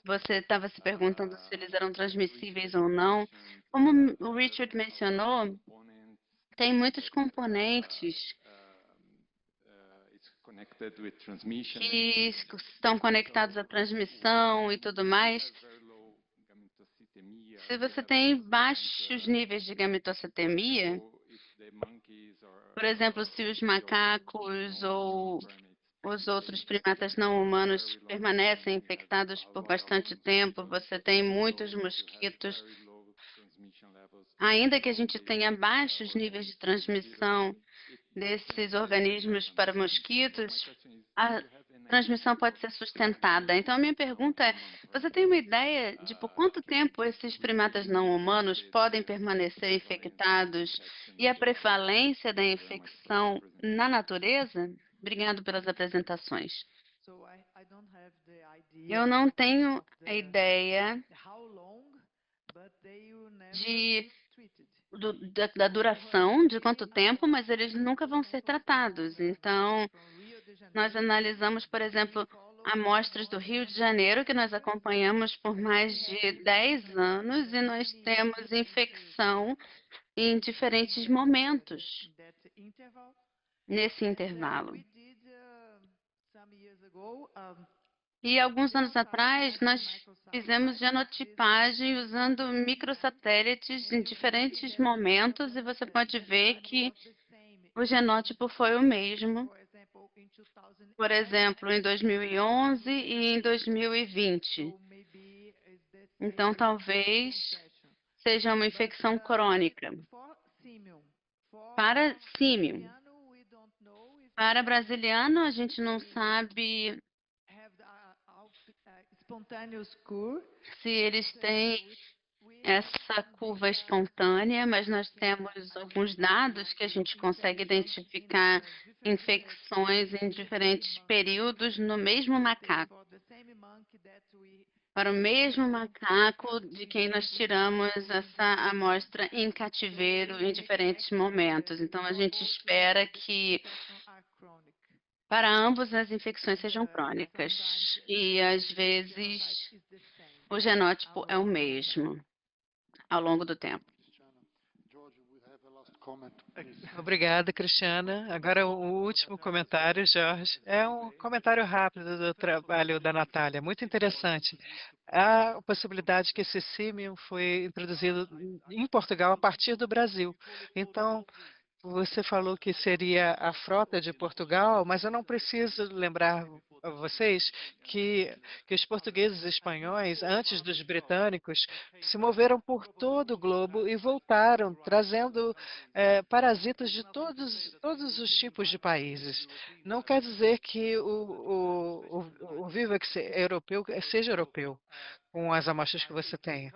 Você estava se perguntando se eles eram transmissíveis ou não. Como o Richard mencionou, tem muitos componentes que estão conectados à transmissão e tudo mais. Se você tem baixos níveis de gametossetemia, por exemplo, se os macacos ou os outros primatas não humanos permanecem infectados por bastante tempo, você tem muitos mosquitos. Ainda que a gente tenha baixos níveis de transmissão desses organismos para mosquitos, a transmissão pode ser sustentada. Então, a minha pergunta é, você tem uma ideia de por quanto tempo esses primatas não humanos podem permanecer infectados e a prevalência da infecção na natureza? Obrigado pelas apresentações. Eu não tenho a ideia da duração, de quanto tempo, mas eles nunca vão ser tratados. Então, nós analisamos, por exemplo, amostras do Rio de Janeiro, que nós acompanhamos por mais de 10 anos, e nós temos infecção em diferentes momentos nesse intervalo. E alguns anos atrás, nós fizemos genotipagem usando microsatélites em diferentes momentos e você pode ver que o genótipo foi o mesmo, por exemplo, em 2011 e em 2020. Então, talvez seja uma infecção crônica. Para símio. Para brasiliano, a gente não sabe se eles têm essa curva espontânea, mas nós temos alguns dados que a gente consegue identificar infecções em diferentes períodos no mesmo macaco. Para o mesmo macaco de quem nós tiramos essa amostra em cativeiro em diferentes momentos. Então, a gente espera que para ambos as infecções sejam crônicas e, às vezes, o genótipo é o mesmo ao longo do tempo. Obrigada, Cristiana. Agora, o último comentário, Jorge. É um comentário rápido do trabalho da Natália, muito interessante. Há a possibilidade que esse símio foi introduzido em Portugal a partir do Brasil. Então, você falou que seria a frota de Portugal, mas eu não preciso lembrar a vocês que os portugueses e espanhóis, antes dos britânicos, se moveram por todo o globo e voltaram, trazendo parasitas de todos os tipos de países. Não quer dizer que o Vivax europeu seja europeu, com as amostras que você tenha.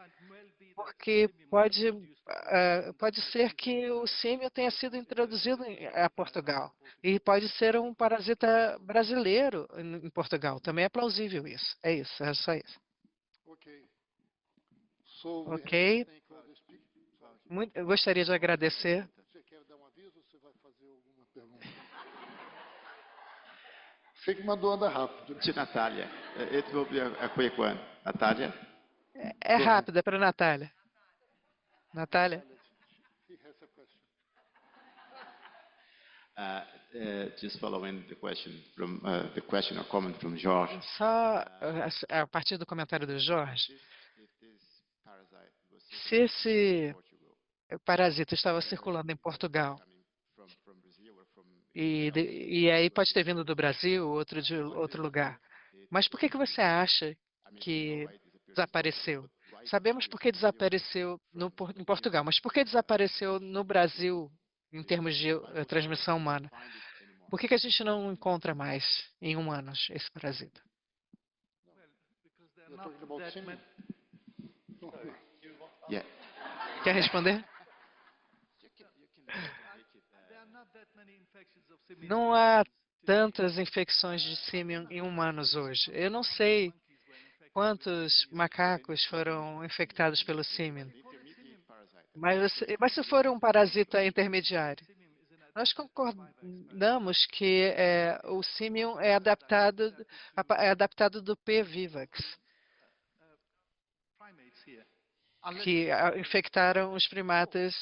Porque pode ser que o símio tenha sido introduzido a Portugal. E pode ser um parasita brasileiro em Portugal. Também é plausível isso. É isso, é só isso. Ok. Eu gostaria de agradecer. Você quer dar um aviso ou você vai fazer alguma pergunta? Você que mandou andar rápido. De Natália. It will be a quick one. Natália? É rápido, é para a Natália. Natália? Just following the question or comment from Jorge. Só a partir do comentário do Jorge, se esse parasita estava circulando em Portugal, e aí pode ter vindo do Brasil ou de outro lugar, mas por que você acha que desapareceu? Sabemos por que desapareceu em Portugal, mas por que desapareceu no Brasil em termos de transmissão humana? Por que a gente não encontra mais em humanos esse parasita? Yeah. Quer responder? Não há tantas infecções de símio em humanos hoje. Eu não sei quantos macacos foram infectados pelo símio, mas se for um parasita intermediário, nós concordamos que o símio é adaptado do P. vivax, que infectaram os primatas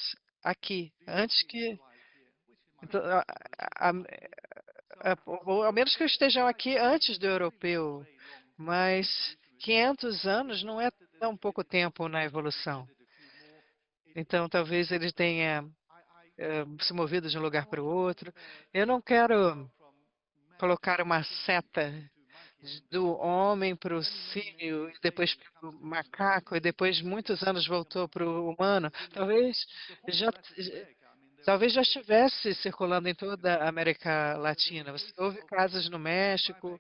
aqui, antes que... Então, ao menos que estejam aqui antes do europeu, mas 500 anos não é tão pouco tempo na evolução. Então, talvez ele tenha se movido de um lugar para o outro. Eu não quero colocar uma seta do homem para o símio, e depois para o macaco, e depois muitos anos voltou para o humano. Talvez já estivesse circulando em toda a América Latina. Houve casos no México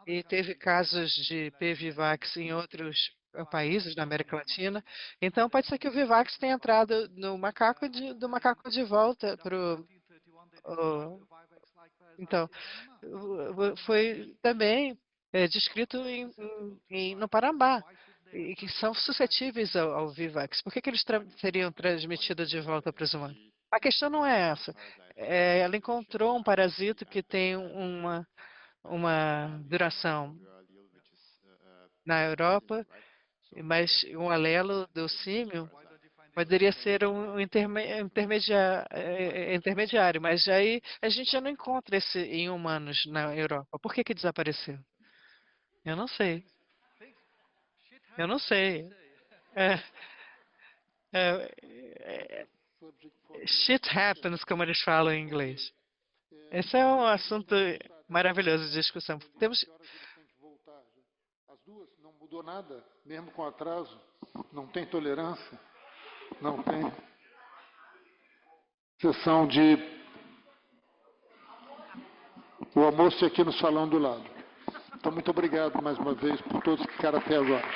e teve casos de P. vivax em outros países da América Latina. Então, pode ser que o vivax tenha entrado no macaco do macaco de volta para o... Então, foi também descrito no Parambá, e que são suscetíveis ao vivax. Por que eles teriam transmitido de volta para os humanos? A questão não é essa. Ela encontrou um parasito que tem uma duração na Europa, mas um alelo do símio poderia ser um intermediário, mas aí a gente já não encontra esse em humanos na Europa. Por que desapareceu? Eu não sei. Eu não sei. É, shit happens, como eles falam em inglês. Esse é um assunto maravilhoso de discussão. Temos... As duas não mudou nada, mesmo com atraso. Não tem tolerância. Não tem. Sessão de... O almoço é aqui no salão do lado. Então, muito obrigado mais uma vez por todos que ficaram até agora.